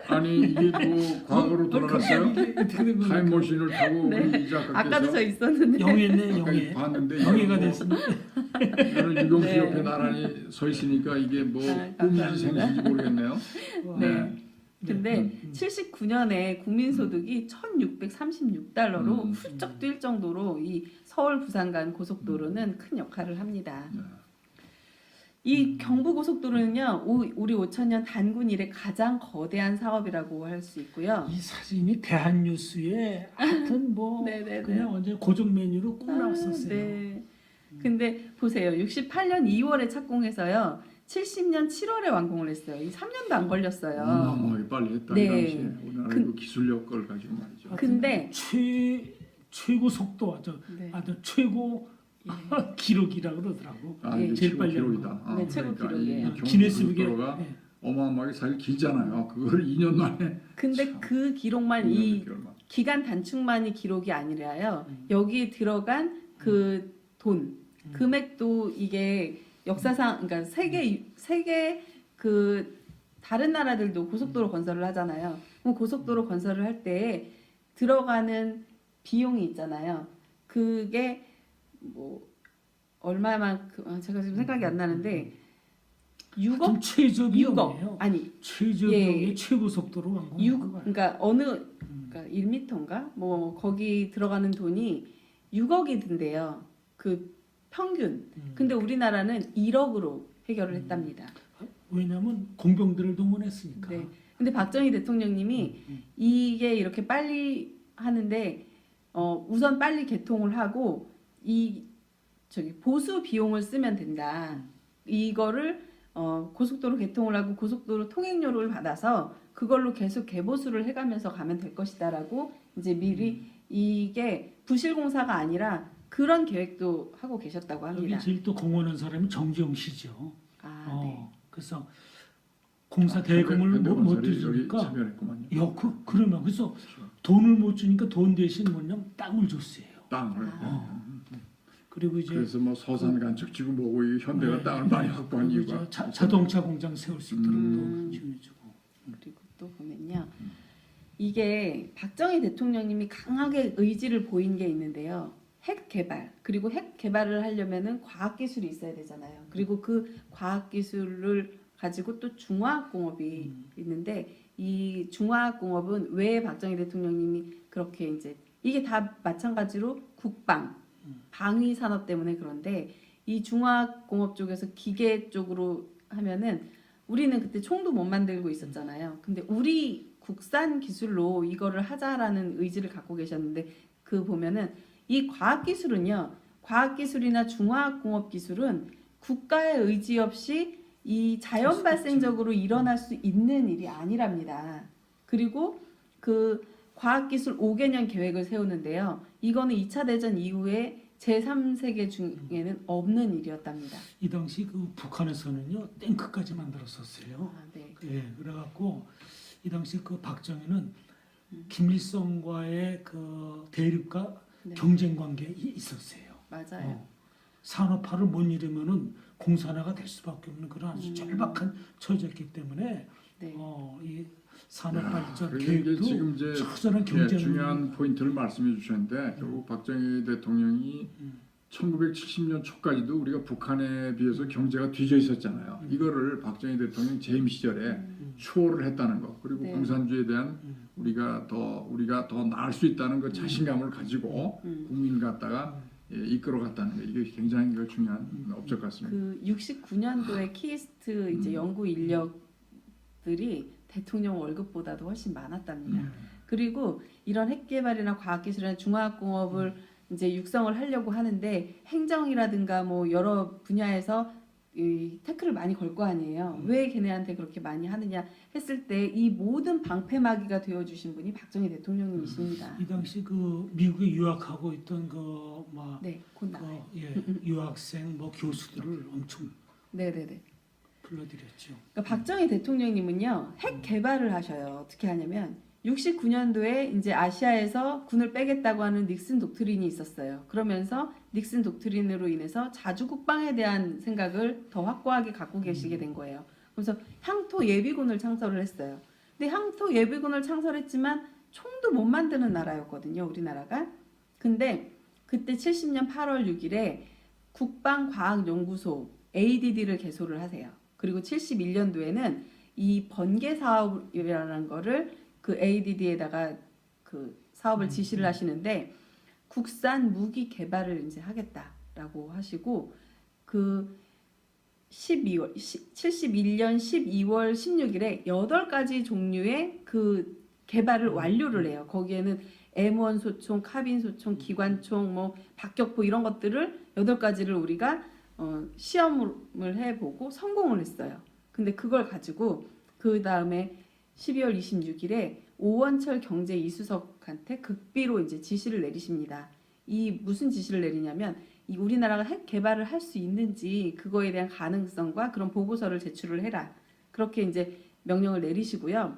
아니 이게 뭐 과거로 돌아갔어요? 이게 어떻게 된 겁니까? 타임머신을 타고 네. 우리 이 작가께서 아까도 저 있었는데 영예네 아까 영예. 봤는데 영예가 이거 됐습니다. 저는 유경수 네. 옆에 나란히 서 있으니까 이게 뭐 아, 꿈인지 감사합니다. 생신지 모르겠네요. 네. 근데 음. 79년에 국민소득이 1,636달러로 훌쩍 뛸 정도로 이 서울 부산 간 고속도로는 큰 역할을 합니다. 네. 이 경부고속도로는요, 우리 5천년 단군 이래 가장 거대한 사업이라고 할 수 있고요. 이 사진이 대한뉴스에 하여튼 뭐 네네네. 그냥 완전 고정 메뉴로 꼭 나왔었어요. 네. 근데 보세요. 68년 2월에 착공해서요. 70년 7월에 완공을 했어요. 이 3년도 안 걸렸어요. 어마어마하게 빨리 했다 네. 이 당시에 우리나라 그 기술력을 가지고 말이죠. 근데 최고 속도 네. 최고 기록이라 그러더라고. 아, 예. 이게 제일 최고 빨리 기록이다. 하는 아, 네, 최고 그러니까 기록이에요. 이 기네스북에 경도가 예. 어마어마하게 사실 길잖아요. 그거를 2년 만에 근데 참, 그 기록만 2년 이 6개월 만에. 기간 단축만이 기록이 아니라요. 여기 들어간 그 돈 금액도 이게 역사상 그러니까 세계 그 다른 나라들도 고속도로 건설을 하잖아요. 그럼 고속도로 건설을 할 때 들어가는 비용이 있잖아요. 그게 뭐 얼마만큼 제가 지금 생각이 안 나는데 6억 좀 최저 6억 비용이에요. 아니 최저 예. 비용의 최고 속도로 완공한 6 거예요. 그러니까 어느 그러니까 1m인가 뭐 거기 들어가는 돈이 6억이 든대요. 그 평균. 근데 우리나라는 1억으로 해결을 했답니다. 왜냐하면 공병들을 동원했으니까. 네. 근데 박정희 대통령님이 이게 이렇게 빨리 하는데 우선 빨리 개통을 하고 이 저기 보수 비용을 쓰면 된다. 이거를 고속도로 개통을 하고 고속도로 통행료를 받아서 그걸로 계속 개보수를 해가면서 가면 될 것이다라고 이제 미리 이게 부실공사가 아니라 그런 계획도 하고 계셨다고 합니다. 여기 제일 또 공헌한 사람이 정재용 씨죠. 아, 네. 그래서 공사 대금을 못 현대건설이 여기 주니까 참여했구만요. 그러면 그래서 돈을 못 주니까 돈 대신 뭐냐면 땅을 줬어요. 땅을. 그리고 이제 그래서 뭐 서산 간척 지금 보고 이 현대가 네. 땅을 많이 확보한 그리고 이유가 이제 자동차 공장 세울 수 있도록 음. 또 지원해주고. 그리고 또 보면요. 이게 박정희 대통령님이 강하게 의지를 보인 게 있는데요. 핵 개발 그리고 핵 개발을 하려면은 과학 기술이 있어야 되잖아요. 그리고 그 과학 기술을 가지고 또 중화학공업이 있는데 이 중화학공업은 왜 박정희 대통령님이 그렇게 이제 이게 다 마찬가지로 국방 방위 산업 때문에 그런데 이 중화학공업 쪽에서 기계 쪽으로 하면은 우리는 그때 총도 못 만들고 있었잖아요. 근데 우리 국산 기술로 이거를 하자라는 의지를 갖고 계셨는데 그 보면은 이 과학기술은요. 과학기술이나 중화학공업 기술은 국가의 의지 없이 이 자연 발생적으로 일어날 수 있는 일이 아니랍니다. 그리고 그 과학기술 5개년 계획을 세우는데요. 이거는 2차 대전 이후에 제3세계 중에는 없는 일이었답니다. 이 당시 그 북한에서는요 탱크까지 만들었었어요. 아, 네. 예, 그래갖고 이 당시 그 박정희는 김일성과의 그 대립과 네. 경쟁 관계에 있었어요. 맞아요. 산업화를 못 이루면은 공산화가 될 수밖에 없는 그런 아주 절박한 처지였기 때문에 네. 이 산업 발전 그러니까 이게 계획도 지금 이제 처절한 경쟁 중요한 포인트를 말씀해 주셨는데 결국 박정희 대통령이 1970년 초까지도 우리가 북한에 비해서 경제가 뒤져 있었잖아요. 이거를 박정희 대통령 재임 시절에 추월을 했다는 거. 그리고 네. 공산주의에 대한 우리가 더 나을 수 있다는 그 자신감을 가지고 국민 갖다가 이끌어갔다는 거. 이게 굉장히 중요한 업적 같습니다. 그 69년도에 키스트 이제 연구 인력들이 대통령 월급보다도 훨씬 많았답니다. 그리고 이런 핵 개발이나 과학 기술이나 중화학공업을 이제 육성을 하려고 하는데 행정이라든가 뭐 여러 분야에서 이 태클을 많이 걸 거 아니에요. 왜 걔네한테 그렇게 많이 하느냐 했을 때 이 모든 방패막이가 되어 주신 분이 박정희 대통령님이십니다. 이 당시 그 미국에 유학하고 있던 그막 네, 곧 나와요. 유학생 뭐 교수들을 엄청 네네네. 불러들였죠. 그러니까 박정희 대통령님은요 핵 개발을 하셔요. 어떻게 하냐면 69년도에 이제 아시아에서 군을 빼겠다고 하는 닉슨 독트린이 있었어요. 그러면서 닉슨 독트린으로 인해서 자주 국방에 대한 생각을 더 확고하게 갖고 계시게 된 거예요. 그래서 향토 예비군을 창설을 했어요. 근데 향토 예비군을 창설했지만 총도 못 만드는 나라였거든요, 우리나라가. 근데 그때 70년 8월 6일에 국방과학연구소 ADD를 개소를 하세요. 그리고 71년도에는 이 번개 사업이라는 거를 그 ADD에다가 그 사업을 지시를 하시는데 국산 무기 개발을 이제 하겠다라고 하시고 그 71년 12월 16일에 8가지 종류의 그 개발을 완료를 해요. 거기에는 M1 소총, 카빈 소총, 기관총, 뭐 박격포 이런 것들을 8가지를 우리가 시험을 해보고 성공을 했어요. 근데 그걸 가지고 그 다음에 12월 26일에 오원철 경제 이수석한테 극비로 이제 지시를 내리십니다. 이 무슨 지시를 내리냐면 이 우리나라가 핵 개발을 할 수 있는지 그거에 대한 가능성과 그런 보고서를 제출을 해라. 그렇게 이제 명령을 내리시고요.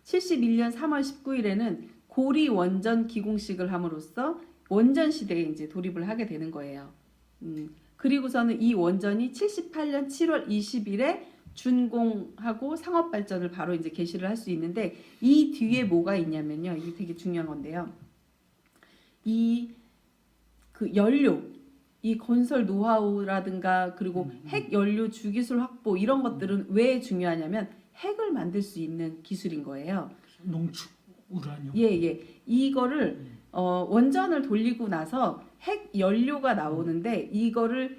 71년 3월 19일에는 고리 원전 기공식을 함으로써 원전 시대에 이제 돌입을 하게 되는 거예요. 그리고서는 이 원전이 78년 7월 20일에 준공하고 상업 발전을 바로 이제 개시를 할 수 있는데 이 뒤에 뭐가 있냐면요. 이게 되게 중요한 건데요. 이 그 연료, 이 건설 노하우라든가 그리고 핵 연료 주기술 확보 이런 것들은 왜 중요하냐면 핵을 만들 수 있는 기술인 거예요. 농축 우라늄. 예. 이거를 원전을 돌리고 나서 핵 연료가 나오는데 이거는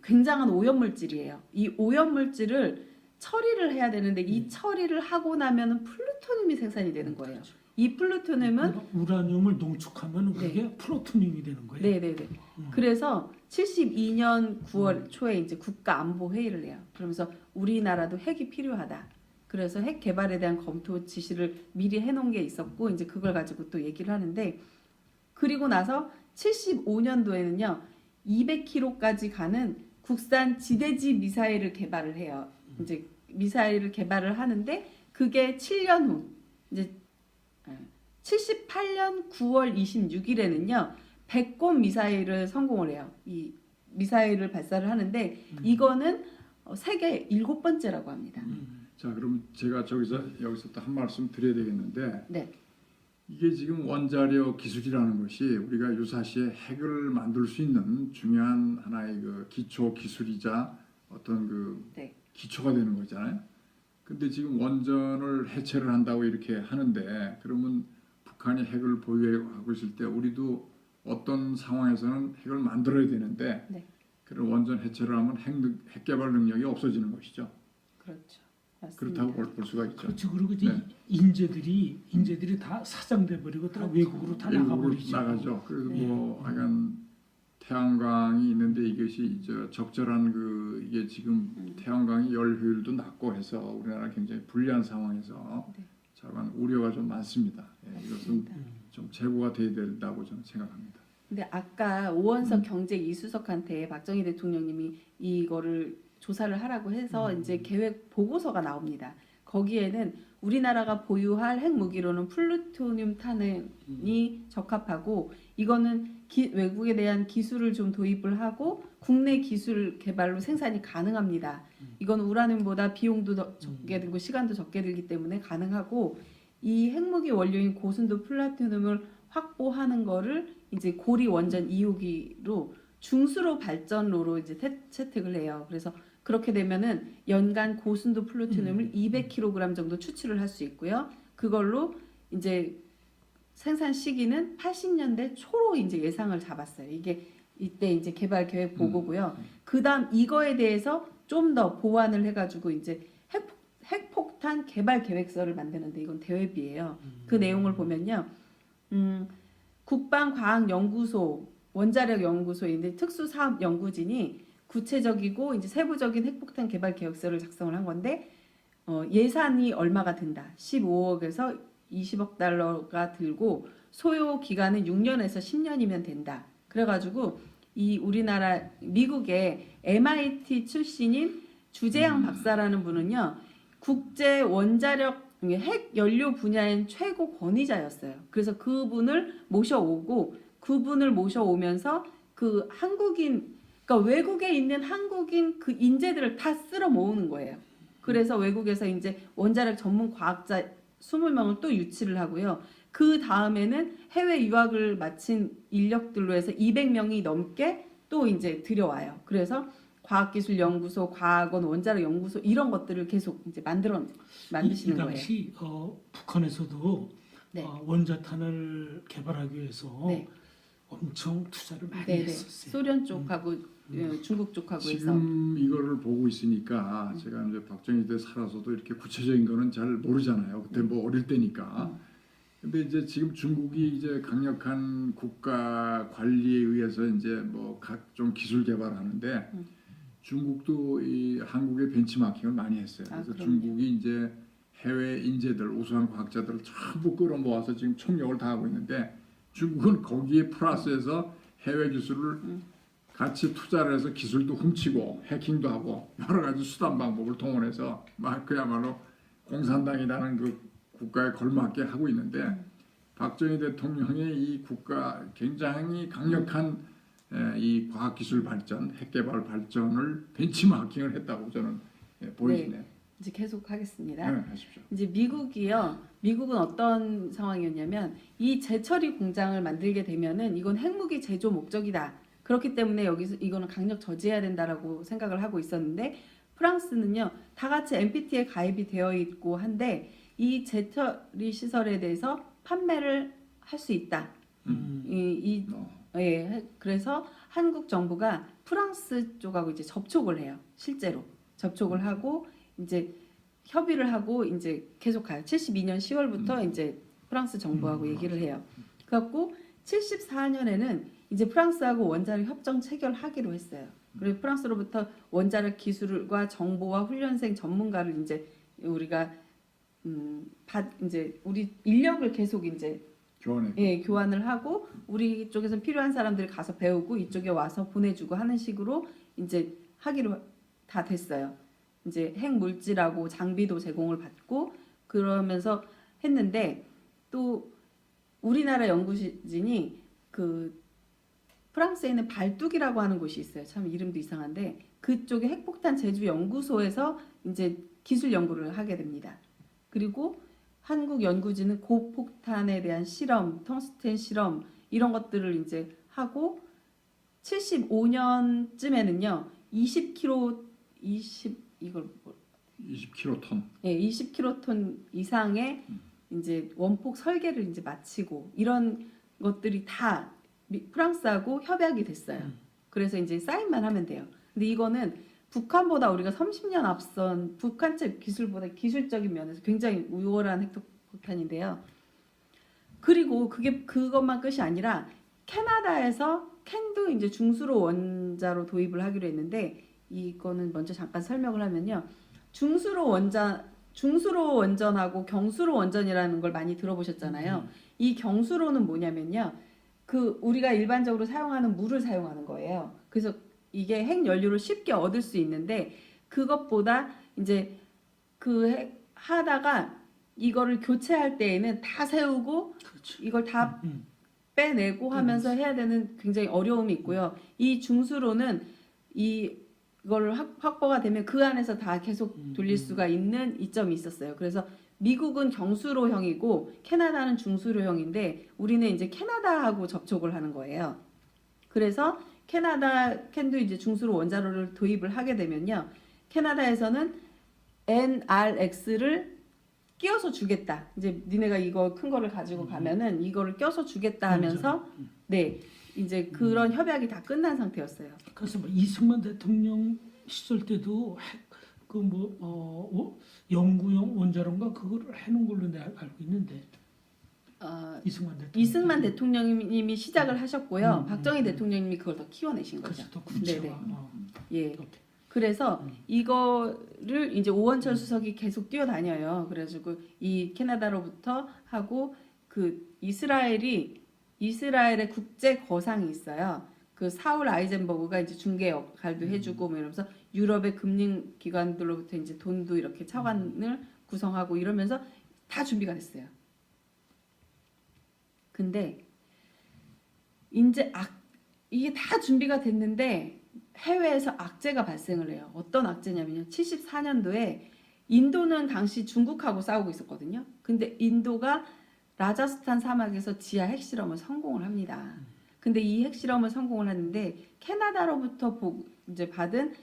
굉장한 오염물질이에요. 이 오염물질을 처리를 해야 되는데 이 처리를 하고 나면은 플루토늄이 생산이 되는 거예요. 이 플루토늄은 우라늄을 농축하면 그게 플루토늄이 되는 거예요. 네네네. 그래서 72년 9월 초에 이제 국가안보 회의를 해요. 그러면서 우리나라도 핵이 필요하다. 그래서 핵 개발에 대한 검토 지시를 미리 해놓은 게 있었고 이제 그걸 가지고 또 얘기를 하는데 그리고 나서 75년도에는요 200km까지 가는 국산 지대지 미사일을 개발을 해요. 이제 미사일을 개발을 하는데 그게 7년 후 이제 78년 9월 26일에는요 100곰 미사일을 성공을 해요. 이 미사일을 발사를 하는데 이거는 세계 7번째라고 합니다. 자, 그럼 제가 여기서 또 한 말씀 드려야 되겠는데 네. 이게 지금 원자력 기술이라는 것이 우리가 유사시에 핵을 만들 수 있는 중요한 하나의 그 기초 기술이자 어떤 그 네. 기초가 되는 거잖아요. 근데 지금 원전을 해체를 한다고 이렇게 하는데 그러면 북한이 핵을 보유하고 있을 때 우리도 어떤 상황에서는 핵을 만들어야 되는데 네. 그런 원전 해체를 하면 핵 개발 능력이 없어지는 것이죠. 그렇죠. 맞습니다. 그렇다고 볼 수가 있죠. 그렇죠. 그리고 이제 네. 인재들이 다 사장돼 버리고 다 그렇죠. 외국으로 다 외국으로 나가버리죠. 나가죠. 그래서 네. 뭐 하여간 태양광이 있는데 이것이 적절한 이게 지금 태양광이 열 효율도 낮고 해서 우리나라 굉장히 불리한 상황에서 네. 자관 우려가 좀 많습니다. 예, 이것은 맞습니다. 좀 제고가 돼야 된다고 저는 생각합니다. 근데 아까 오원석 경제 이수석한테 박정희 대통령님이 이거를 조사를 하라고 해서 이제 계획 보고서가 나옵니다. 거기에는 우리나라가 보유할 핵무기로는 플루토늄 탄핵이 적합하고 이거는 외국에 대한 기술을 좀 도입을 하고 국내 기술 개발로 생산이 가능합니다. 이건 우라늄보다 비용도 더 적게 들고 시간도 적게 들기 때문에 가능하고 이 핵무기 원료인 고순도 플루토늄을 확보하는 거를 이제 고리 원전 2호기로 중수로 발전로로 이제 채택을 해요. 그래서 그렇게 되면은 연간 고순도 플루토늄을 200kg 정도 추출을 할 수 있고요. 그걸로 이제 생산 시기는 80년대 초로 이제 예상을 잡았어요. 이게 이때 이제 개발 계획 보고고요. 그다음 이거에 대해서 좀 더 보완을 해가지고 이제 핵폭탄 개발 계획서를 만드는데 이건 대회비예요. 그 내용을 보면요, 국방과학연구소 원자력 연구소인데 특수사업연구진이 구체적이고 이제 세부적인 핵폭탄 개발 계획서를 작성을 한 건데 예산이 얼마가 든다. 15억에서 20억 달러가 들고 소요 기간은 6년에서 10년이면 된다. 그래가지고 이 우리나라 미국의 MIT 출신인 주재양 박사라는 분은요 국제 원자력 핵 연료 분야의 최고 권위자였어요. 그래서 그분을 모셔오면서 그 한국인 그러니까 외국에 있는 한국인 그 인재들을 다 쓸어 모으는 거예요. 그래서 외국에서 이제 원자력 전문 과학자 20명을 또 유치를 하고요. 그 다음에는 해외 유학을 마친 인력들로 해서 200명이 넘게 또 이제 들여와요. 그래서 과학기술연구소, 과학원, 원자력 연구소 이런 것들을 계속 이제 만드시는 이 거예요. 당시 북한에서도 네. 원자탄을 개발하기 위해서 네. 엄청 투자를 많이 네네. 했었어요. 소련 쪽하고 중국 쪽하고 해서 지금 이거를 보고 있으니까 제가 이제 박정희 때 살아서도 이렇게 구체적인 거는 잘 모르잖아요. 그때 뭐 어릴 때니까. 근데 이제 지금 중국이 이제 강력한 국가 관리에 의해서 이제 뭐 각종 기술 개발하는데 중국도 이 한국의 벤치마킹을 많이 했어요. 그래서 그럼요. 중국이 이제 해외 인재들, 우수한 과학자들을 전부 끌어모아서 지금 총력을 다하고 있는데 중국은 거기에 플러스해서 해외 기술을 같이 투자를 해서 기술도 훔치고 해킹도 하고 여러 가지 수단 방법을 동원해서 막 그야말로 공산당이라는 그 국가에 걸맞게 하고 있는데 박정희 대통령의 이 국가 굉장히 강력한 이 과학기술 발전, 핵개발 발전을 벤치마킹을 했다고 저는 보여지네요. 이제 계속 하겠습니다. 네, 하십시오. 이제 미국은 어떤 상황이었냐면 이 재처리 공장을 만들게 되면은 이건 핵무기 제조 목적이다. 그렇기 때문에 여기서 이거는 강력 저지해야 된다라고 생각을 하고 있었는데 프랑스는요 다 같이 NPT에 가입이 되어 있고 한데 이 재처리 시설에 대해서 판매를 할 수 있다. 그래서 한국 정부가 프랑스 쪽하고 이제 접촉을 해요. 실제로 접촉을 하고 이제 협의를 하고 이제 계속 가요. 72년 10월부터 이제 프랑스 정부하고 얘기를 해요. 그래갖고 74년에는 이제 프랑스하고 원자력 협정 체결하기로 했어요. 그리고 프랑스로부터 원자력 기술과 정보와 훈련생 전문가를 이제 우리가 이제 우리 인력을 계속 이제 교환을 하고 우리 쪽에서 필요한 사람들이 가서 배우고 이쪽에 와서 보내주고 하는 식으로 이제 하기로 다 됐어요. 이제 핵 물질하고 장비도 제공을 받고 그러면서 했는데 또 우리나라 연구진이 그 프랑스에 있는 발뚝이라고 하는 곳이 있어요. 참 이름도 이상한데 그쪽에 핵폭탄 제조 연구소에서 이제 기술 연구를 하게 됩니다. 그리고 한국 연구진은 고폭탄에 대한 실험, 텅스텐 실험 이런 것들을 이제 하고 75년쯤에는요 20kg 예, 20kg 이상의 이제 원폭 설계를 이제 마치고 이런 것들이 다 프랑스하고 협약이 됐어요. 그래서 이제 사인만 하면 돼요. 근데 이거는 북한보다 우리가 30년 앞선 북한 측 기술보다 기술적인 면에서 굉장히 우월한 핵폭탄인데요. 그리고 그것만 끝이 아니라 캐나다에서 캔도 이제 중수로 원자로 도입을 하기로 했는데 이거는 먼저 잠깐 설명을 하면요. 중수로 원전하고 경수로 원전이라는 걸 많이 들어보셨잖아요. 이 경수로는 뭐냐면요. 그 우리가 일반적으로 사용하는 물을 사용하는 거예요. 그래서 이게 핵 연료를 쉽게 얻을 수 있는데 그것보다 이제 하다가 이거를 교체할 때에는 다 세우고 그렇죠. 이걸 다 빼내고 하면서 해야 되는 굉장히 어려움이 있고요. 이 중수로는 이걸 확보가 되면 그 안에서 다 계속 돌릴 수가 있는 이점이 있었어요. 그래서 미국은 경수로형이고 캐나다는 중수로형인데 우리는 이제 캐나다하고 접촉을 하는 거예요. 그래서 캔도 이제 중수로 원자로를 도입을 하게 되면요. 캐나다에서는 NRX를 끼워서 주겠다. 이제 니네가 이거 큰 거를 가지고 가면은 이거를 껴서 주겠다 하면서 네. 이제 그런 협약이 다 끝난 상태였어요. 그래서 뭐 이승만 대통령 시절 때도 연구용 원자로인가 그거를 해놓은 걸로 내가 알고 있는데 이승만 대통령님이 시작을 하셨고요. 박정희 대통령님이 그걸 더 키워내신 거죠. 그래서 더 구체화. 예. 그래서 이거를 이제 오원철 수석이 계속 뛰어다녀요. 그래가지고 이 캐나다로부터 하고 그 이스라엘의 국제 거상이 있어요. 그 사울 아이젠버그가 이제 중개 역할도 해주고 뭐 이러면서 유럽의 금융 기관들로부터 이제 돈도 이렇게 차관을 구성하고 이러면서 다 준비가 됐어요. 근데 이제 이게 다 준비가 됐는데 해외에서 악재가 발생을 해요. 어떤 악재냐면요. 74년도에 인도는 당시 중국하고 싸우고 있었거든요. 근데 인도가 라자스탄 사막에서 지하 핵실험을 성공을 합니다. 근데 이 핵실험을 성공을 하는데 캐나다로부터 이제 받은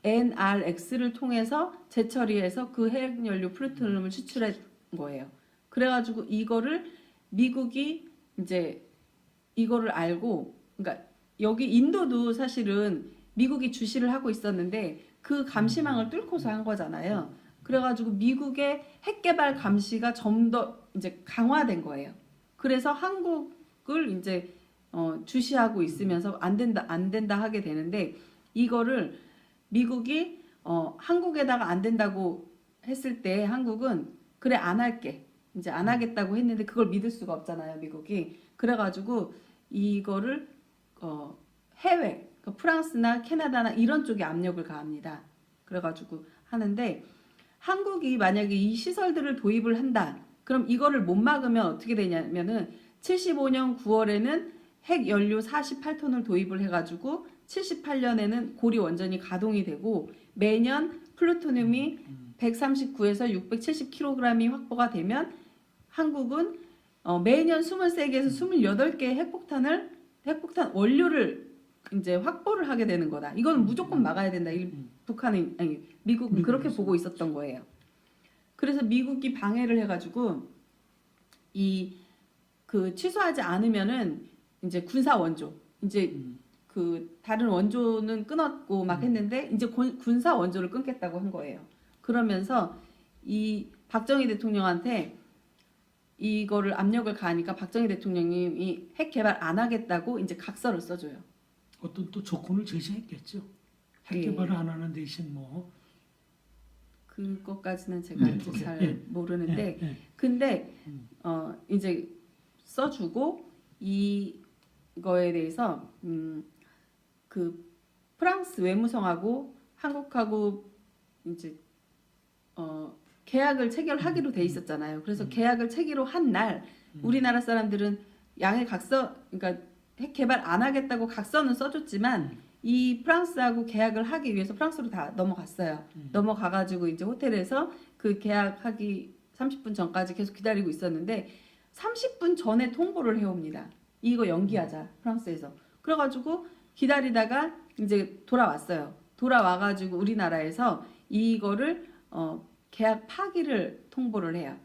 NRX를 통해서 재처리해서 그 핵연료 플루토늄을 추출한 거예요. 그래가지고 이거를 미국이 이제 이거를 알고, 그러니까 여기 인도도 사실은 미국이 주시를 하고 있었는데 그 감시망을 뚫고서 한 거잖아요. 그래가지고 미국의 핵개발 감시가 좀 더 이제 강화된 거예요. 그래서 한국을 이제 주시하고 있으면서 안 된다 하게 되는데 이거를 미국이 한국에다가 안 된다고 했을 때 한국은 그래 안 할게 이제 안 하겠다고 했는데 그걸 믿을 수가 없잖아요 미국이. 그래가지고 이거를 해외, 그러니까 프랑스나 캐나다나 이런 쪽에 압력을 가합니다. 그래가지고 하는데 한국이 만약에 이 시설들을 도입을 한다. 그럼 이거를 못 막으면 어떻게 되냐면은 75년 9월에는 핵 연료 48톤을 도입을 해가지고 78년에는 고리 원전이 가동이 되고 매년 플루토늄이 139에서 670kg이 확보가 되면 한국은 매년 23개에서 28개의 핵폭탄 원료를 이제 확보를 하게 되는 거다. 이건 무조건 막아야 된다. 북한은 아니 미국은 그렇게 보고 있었던 거예요. 그래서 미국이 방해를 해가지고 그 취소하지 않으면은 이제 군사 원조 이제 그 다른 원조는 끊었고 막 했는데 이제 군사 원조를 끊겠다고 한 거예요. 그러면서 이 박정희 대통령한테 이거를 압력을 가하니까 박정희 대통령이 핵 개발 안 하겠다고 이제 각서를 써줘요. 어떤 또 조건을 제시했겠죠. 핵 예. 개발을 안 하는 대신 뭐 그것까지는 제가 네, 이제 오케이. 잘 예. 모르는데 예, 예. 근데 이제 써주고 이거에 대해서 그 프랑스 외무성하고 한국하고 이제 계약을 체결하기로 돼 있었잖아요. 그래서 계약을 체결로 한 날 우리나라 사람들은 양해 각서, 그러니까 핵 개발 안 하겠다고 각서는 써줬지만 이 프랑스하고 계약을 하기 위해서 프랑스로 다 넘어갔어요. 넘어가가지고 이제 호텔에서 그 계약하기 30분 전까지 계속 기다리고 있었는데 30분 전에 통보를 해옵니다. 이거 연기하자 프랑스에서. 그래가지고 기다리다가 이제 돌아왔어요. 돌아와가지고 우리나라에서 이거를 계약 파기를 통보를 해요.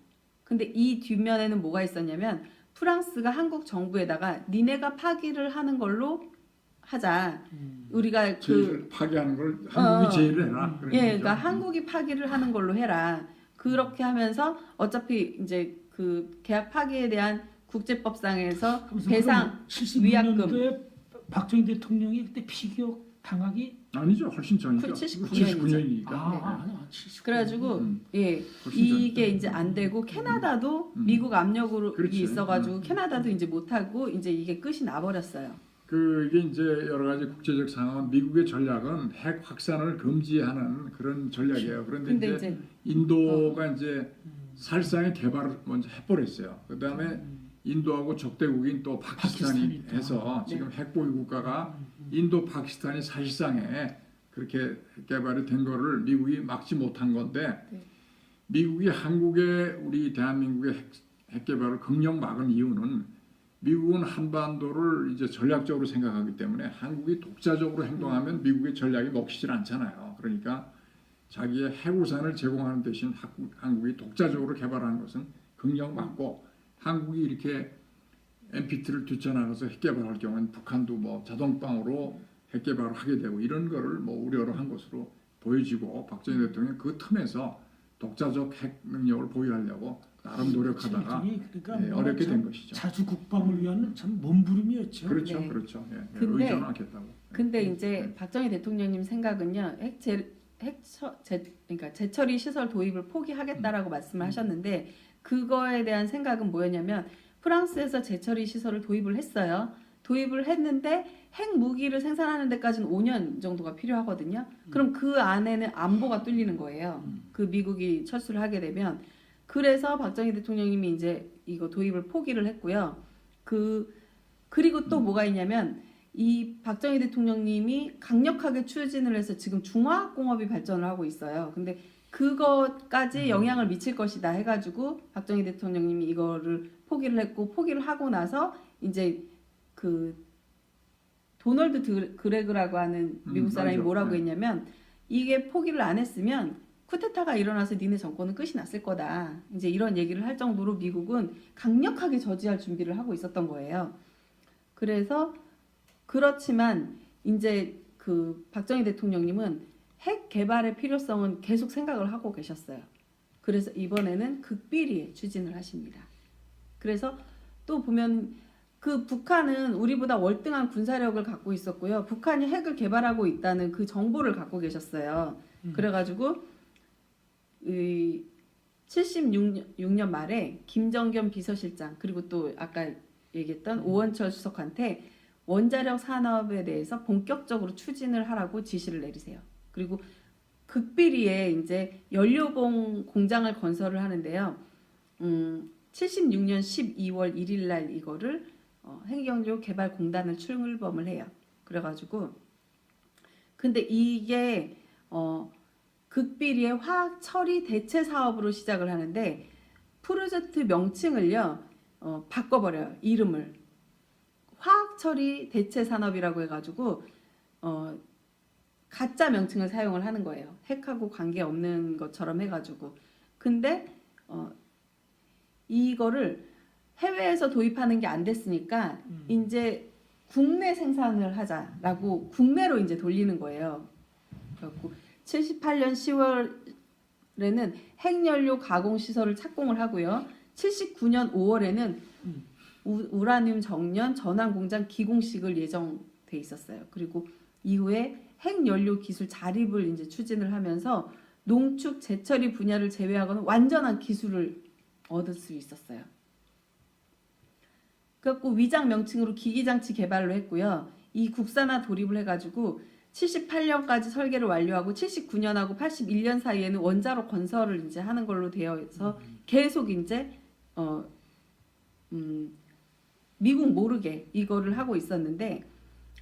근데 이 뒷면에는 뭐가 있었냐면 프랑스가 한국 정부에다가 니네가 파기를 하는 걸로 하자. 우리가 제의를 파기하는 걸 한국이 제의를 해라. 그런 예, 얘기죠. 그러니까 한국이 파기를 하는 걸로 해라. 그렇게 하면서 어차피 이제 그 계약 파기에 대한 국제법상에서 배상 76년도에 위약금. 박정희 대통령이 그때 피격 당하기 아니죠. 훨씬 전이죠. 그 79년이죠. 79년이니까. 79년. 그래가지고 예 훨씬 이게 전이죠. 이제 안 되고 캐나다도 미국 압력으로 그렇지. 있어가지고 캐나다도 이제 못하고 이제 이게 끝이 나버렸어요. 이게 이제 여러 가지 국제적 상황, 미국의 전략은 핵 확산을 금지하는 그런 전략이에요. 그런데 근데 이제 이제 인도가 이제 살상의 개발을 먼저 해버렸어요. 그 다음에 인도하고 적대국인 또 파키스탄이 파키스탄이 해서 지금 핵보유 국가가 인도, 파키스탄이 사실상에 그렇게 핵 개발이 된 거를 미국이 막지 못한 건데 네. 미국이 한국의 우리 대한민국의 핵 개발을 극력 막은 이유는 미국은 한반도를 이제 전략적으로 생각하기 때문에 한국이 독자적으로 행동하면 미국의 전략이 먹히질 않잖아요. 그러니까 자기의 핵우산을 제공하는 대신 한국이 독자적으로 개발하는 것은 극력 막고 한국이 이렇게 NPT를 뛰쳐나가서 핵 개발할 경우는 북한도 뭐 자동방으로 핵 개발을 하게 되고 이런 거를 뭐 우려로 한 것으로 보여지고 박정희 대통령이 그 틈에서 독자적 핵 능력을 보유하려고 나름 노력하다가 그러니까 예, 뭐 어렵게 참 된 것이죠. 자주 국방을 위한 참 몸부림이었죠. 그렇죠, 네. 그렇죠. 예, 예, 근데- 의존하겠다고. 근데 이제 박정희 대통령님 생각은요 그러니까 재처리 시설 도입을 포기하겠다라고 말씀을 하셨는데 그거에 대한 생각은 뭐였냐면 프랑스에서 재처리 시설을 도입을 했어요. 도입을 했는데 핵 무기를 생산하는 데까지는 5년 정도가 필요하거든요. 그럼 그 안에는 안보가 뚫리는 거예요. 그 미국이 철수를 하게 되면 그래서 박정희 대통령님이 이제 이거 도입을 포기를 했고요. 그리고 또 뭐가 있냐면 이 박정희 대통령님이 강력하게 추진을 해서 지금 중화학공업이 발전을 하고 있어요. 근데 그것까지 영향을 미칠 것이다 해가지고 박정희 대통령님이 이거를 포기를 했고 포기를 하고 나서 이제 그 도널드 그레그라고 하는 미국 사람이 알죠. 뭐라고 네. 했냐면 이게 포기를 안 했으면 쿠데타가 일어나서 니네 정권은 끝이 났을 거다. 이제 이런 얘기를 할 정도로 미국은 강력하게 저지할 준비를 하고 있었던 거예요. 그래서 그렇지만 이제 그 박정희 대통령님은 핵 개발의 필요성은 계속 생각을 하고 계셨어요. 그래서 이번에는 극비리에 추진을 하십니다. 그래서 또 보면 그 북한은 우리보다 월등한 군사력을 갖고 있었고요. 북한이 핵을 개발하고 있다는 그 정보를 갖고 계셨어요. 그래가지고 76년 말에 김정겸 비서실장 그리고 또 아까 얘기했던 오원철 수석한테 원자력 산업에 대해서 본격적으로 추진을 하라고 지시를 내리세요. 그리고 극비리에 이제 연료봉 공장을 건설을 하는데요. 76년 12월 1일 날 이거를 핵연료개발공단을 출범을 해요. 그래가지고 근데 이게 극비리의 화학 처리 대체 사업으로 시작을 하는데 프로젝트 명칭을요 바꿔버려요. 이름을 화학 처리 대체 산업이라고 해가지고 가짜 명칭을 사용을 하는 거예요. 핵하고 관계 없는 것처럼 해가지고. 근데 이거를 해외에서 도입하는 게 안 됐으니까 이제 국내 생산을 하자라고 국내로 이제 돌리는 거예요. 그래갖고 78년 10월에는 핵연료 가공 시설을 착공을 하고요. 79년 5월에는 우라늄 정년 전환 공장 기공식을 예정돼 있었어요. 그리고 이후에 핵연료 기술 자립을 이제 추진을 하면서 농축 재처리 분야를 제외하고는 완전한 기술을 얻을 수 있었어요. 그래갖고 위장 명칭으로 기기장치 개발로 했고요. 이 국산화 돌입을 해가지고 78년까지 설계를 완료하고 79년하고 81년 사이에는 원자로 건설을 이제 하는 걸로 되어 있어서 계속 이제 미국 모르게 이거를 하고 있었는데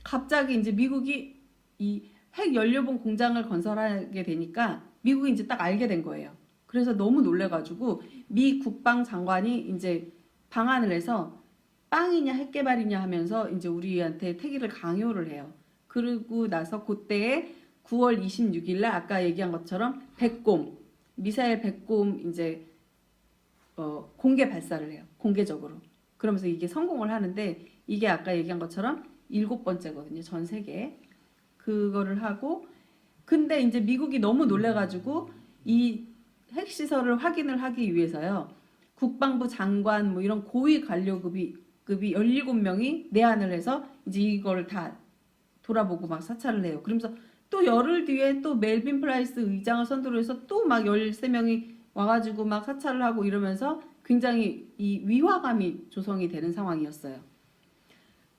갑자기 이제 미국이 이 핵연료봉 공장을 건설하게 되니까 미국이 이제 딱 알게 된 거예요. 그래서 너무 놀래가지고 미 국방장관이 이제 방안을 해서 빵이냐 핵개발이냐 하면서 이제 우리한테 태기를 강요를 해요. 그러고 나서 그때에 9월 26일 날 아까 얘기한 것처럼 백곰 미사일 백곰 이제 공개 발사를 해요. 공개적으로. 그러면서 이게 성공을 하는데 이게 아까 얘기한 것처럼 7번째거든요. 전 세계에. 그거를 하고 근데 이제 미국이 너무 놀래가지고 이 핵시설을 확인을 하기 위해서요. 국방부 장관 뭐 이런 고위 관료급이 17명이 내한을 해서 이제 이걸 다 돌아보고 막 사찰을 해요. 그러면서 또 열흘 뒤에 또 멜빈 프라이스 의장을 선두로 해서 또 막 13명이 와가지고 막 사찰을 하고 이러면서 굉장히 이 위화감이 조성이 되는 상황이었어요.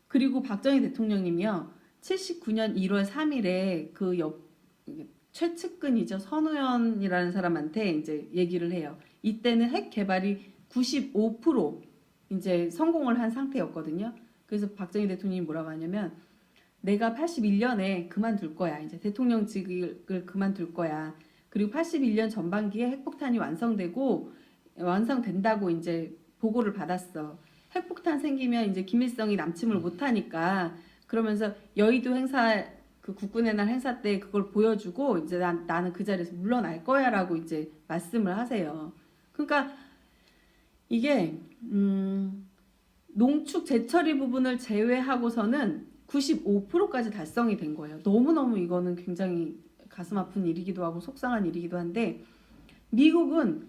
그리고 박정희 대통령님이요. 79년 1월 3일에 그 최측근이죠. 선우연이라는 사람한테 이제 얘기를 해요. 이때는 핵 개발이 95% 이제 성공을 한 상태였거든요. 그래서 박정희 대통령이 뭐라고 하냐면 내가 81년에 그만둘 거야. 이제 대통령직을 그만둘 거야. 그리고 81년 전반기에 핵폭탄이 완성된다고 이제 보고를 받았어. 핵폭탄 생기면 이제 김일성이 남침을 못하니까 그러면서 여의도 행사 그 국군의 날 행사 때 그걸 보여주고 이제 나는 그 자리에서 물러날 거야라고 이제 말씀을 하세요. 그러니까 이게 농축 재처리 부분을 제외하고서는 95%까지 달성이 된 거예요. 너무너무 이거는 굉장히 가슴 아픈 일이기도 하고 속상한 일이기도 한데 미국은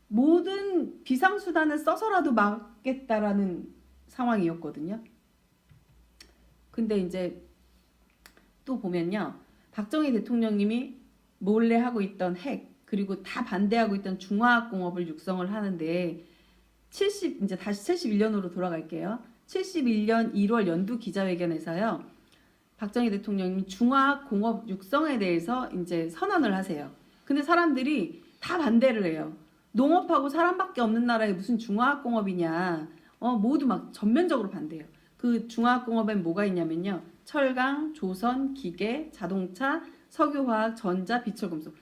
모든 비상수단을 써서라도 막겠다라는 상황이었거든요. 근데 이제 또 보면요. 박정희 대통령님이 몰래 하고 있던 핵 그리고 다 반대하고 있던 중화학공업을 육성을 하는데 이제 다시 71년으로 돌아갈게요. 71년 1월 연두 기자회견에서요. 박정희 대통령님이 중화학공업 육성에 대해서 이제 선언을 하세요. 근데 사람들이 다 반대를 해요. 농업하고 사람밖에 없는 나라에 무슨 중화학공업이냐. 모두 막 전면적으로 반대해요. 그 중화학공업엔 뭐가 있냐면요. 철강, 조선, 기계, 자동차, 석유화학, 전자, 비철금속.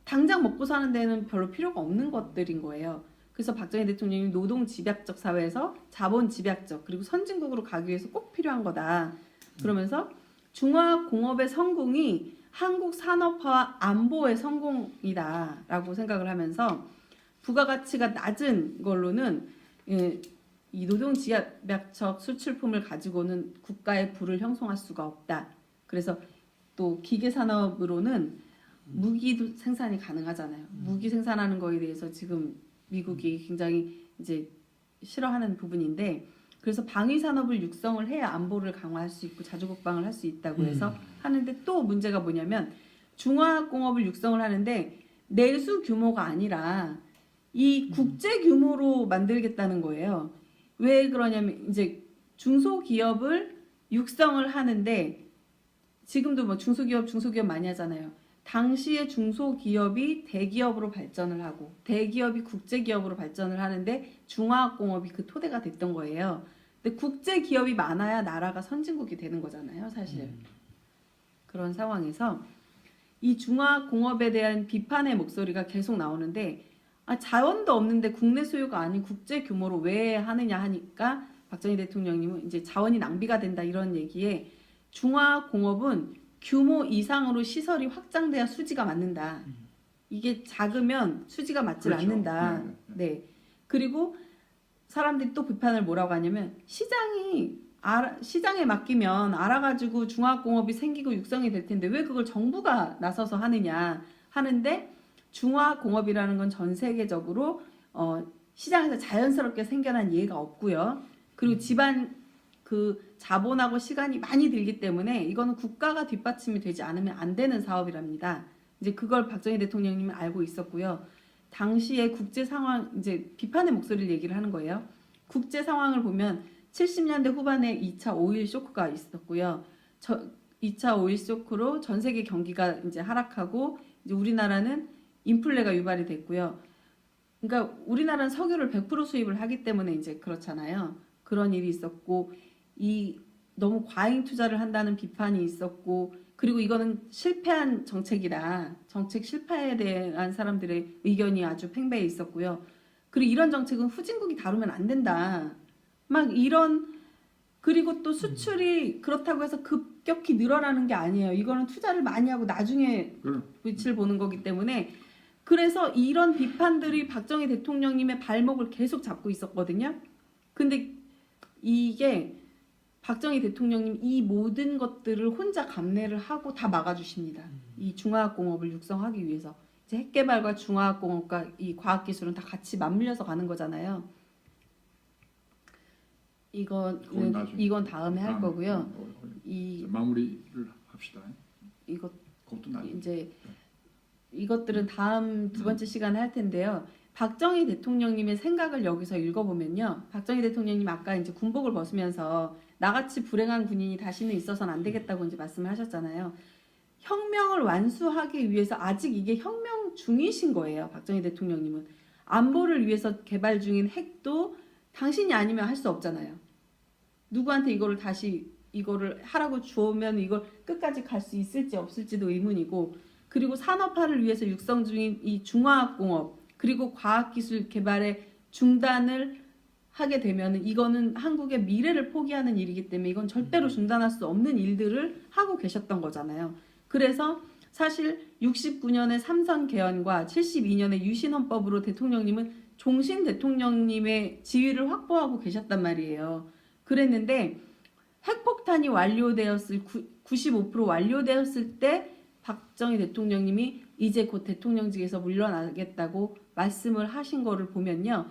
당장 먹고 사는 데는 별로 필요가 없는 것들인 거예요. 그래서 박정희 대통령이 노동 집약적 사회에서 자본 집약적 그리고 선진국으로 가기 위해서 꼭 필요한 거다. 그러면서 중화공업의 성공이 한국 산업화와 안보의 성공이다라고 생각을 하면서 부가가치가 낮은 걸로는 이 노동 집약적 수출품을 가지고는 국가의 부를 형성할 수가 없다. 그래서 또 기계 산업으로는 무기도 생산이 가능하잖아요. 무기 생산하는 거에 대해서 지금 미국이 굉장히 이제 싫어하는 부분인데 그래서 방위 산업을 육성을 해야 안보를 강화할 수 있고 자주국방을 할 수 있다고 해서 하는데 또 문제가 뭐냐면 중화공업을 육성을 하는데 내수 규모가 아니라 이 국제 규모로 만들겠다는 거예요. 왜 그러냐면 이제 중소기업을 육성을 하는데 지금도 뭐 중소기업 많이 하잖아요. 당시에 중소기업이 대기업으로 발전을 하고 대기업이 국제기업으로 발전을 하는데 중화학공업이 그 토대가 됐던 거예요. 근데 국제기업이 많아야 나라가 선진국이 되는 거잖아요, 사실. 그런 상황에서 이 중화공업에 대한 비판의 목소리가 계속 나오는데 자원도 없는데 국내 소유가 아닌 국제 규모로 왜 하느냐 하니까 박정희 대통령님은 이제 자원이 낭비가 된다 이런 얘기에 중화공업은 규모 이상으로 시설이 확장돼야 수지가 맞는다. 이게 작으면 수지가 맞질 그렇죠. 않는다. 네. 그리고 사람들이 또 비판을 뭐라고 하냐면 시장에 맡기면 알아가지고 중화공업이 생기고 육성이 될 텐데 왜 그걸 정부가 나서서 하느냐 하는데 중화공업이라는 건 전 세계적으로 시장에서 자연스럽게 생겨난 예가 없고요. 그리고 집안 그 자본하고 시간이 많이 들기 때문에 이거는 국가가 뒷받침이 되지 않으면 안 되는 사업이랍니다. 이제 그걸 박정희 대통령님은 알고 있었고요. 당시에 국제 상황 이제 비판의 목소리를 얘기를 하는 거예요. 국제 상황을 보면 70년대 후반에 2차 오일 쇼크가 있었고요. 2차 오일 쇼크로 전 세계 경기가 이제 하락하고 이제 우리나라는 인플레가 유발이 됐고요. 그러니까 우리나라는 석유를 100% 수입을 하기 때문에 이제 그렇잖아요. 그런 일이 있었고 이 너무 과잉 투자를 한다는 비판이 있었고 그리고 이거는 실패한 정책이라 정책 실패에 대한 사람들의 의견이 아주 팽배해 있었고요. 그리고 이런 정책은 후진국이 다루면 안 된다. 막 이런 그리고 또 수출이 그렇다고 해서 급격히 늘어나는 게 아니에요. 이거는 투자를 많이 하고 나중에 빛을 보는 거기 때문에 그래서 이런 비판들이 박정희 대통령님의 발목을 계속 잡고 있었거든요. 근데 이게 박정희 대통령님 이 모든 것들을 혼자 감내를 하고 다 막아주십니다. 이 중화학공업을 육성하기 위해서 이제 핵개발과 중화학공업과 이 과학기술은 다 같이 맞물려서 가는 거잖아요. 이건 다음에 할 거고요. 마무리를 합시다. 그것도 이제 이것들은 다음 두 번째 시간에 할 텐데요. 박정희 대통령님의 생각을 여기서 읽어보면요. 박정희 대통령님 아까 이제 군복을 벗으면서 나같이 불행한 군인이 다시는 있어서는 안 되겠다고 이제 말씀을 하셨잖아요. 혁명을 완수하기 위해서 아직 이게 혁명 중이신 거예요. 박정희 대통령님은. 안보를 위해서 개발 중인 핵도 당신이 아니면 할 수 없잖아요. 누구한테 이거를 하라고 주오면 이걸 끝까지 갈 수 있을지 없을지도 의문이고 그리고 산업화를 위해서 육성 중인 이 중화학공업 그리고 과학기술 개발의 중단을 하게 되면 이거는 한국의 미래를 포기하는 일이기 때문에 이건 절대로 중단할 수 없는 일들을 하고 계셨던 거잖아요. 그래서 사실 69년의 삼선 개헌과 72년의 유신헌법으로 대통령님은 종신 대통령님의 지위를 확보하고 계셨단 말이에요. 그랬는데 핵폭탄이 완료되었을 95% 완료되었을 때 박정희 대통령님이 이제 곧 대통령직에서 물러나겠다고 말씀을 하신 거를 보면요.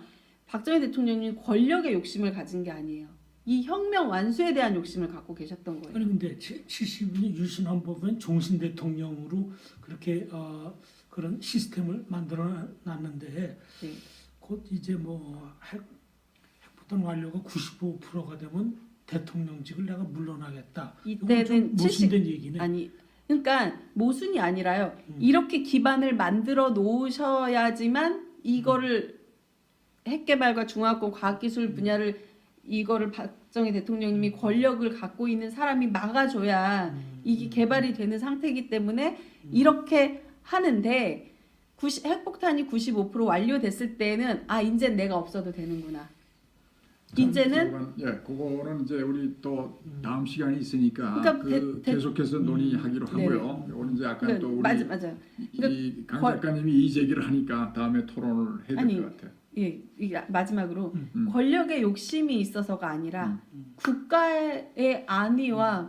박정희 대통령님이 권력의 욕심을 가진 게 아니에요. 이 혁명 완수에 대한 욕심을 갖고 계셨던 거예요. 아니 근데 72년 유신헌법은 종신 대통령으로 그렇게 그런 시스템을 만들어 놨는데 네. 곧 이제 뭐 핵폭탄 완료가 95%가 되면 대통령직을 내가 물러나겠다. 이때는 모순된 얘기네. 아니 그러니까 모순이 아니라요. 이렇게 기반을 만들어 놓으셔야지만 이거를 핵개발과 중화학공 과학기술 분야를 이거를 박정희 대통령님이 권력을 갖고 있는 사람이 막아줘야 이게 개발이 되는 상태이기 때문에 이렇게 하는데 핵폭탄이 95% 완료됐을 때는 이제 내가 없어도 되는구나. 이제는 그거는 이제 우리 또 다음 시간이 있으니까 그러니까 계속해서 논의하기로 하고요. 오늘 이제 약간 또 우리 맞아요. 강 작가님이 이 제기를 하니까 다음에 토론을 해야 될 것 같아요. 예, 이게 마지막으로 권력의 욕심이 있어서가 아니라 국가의 안위와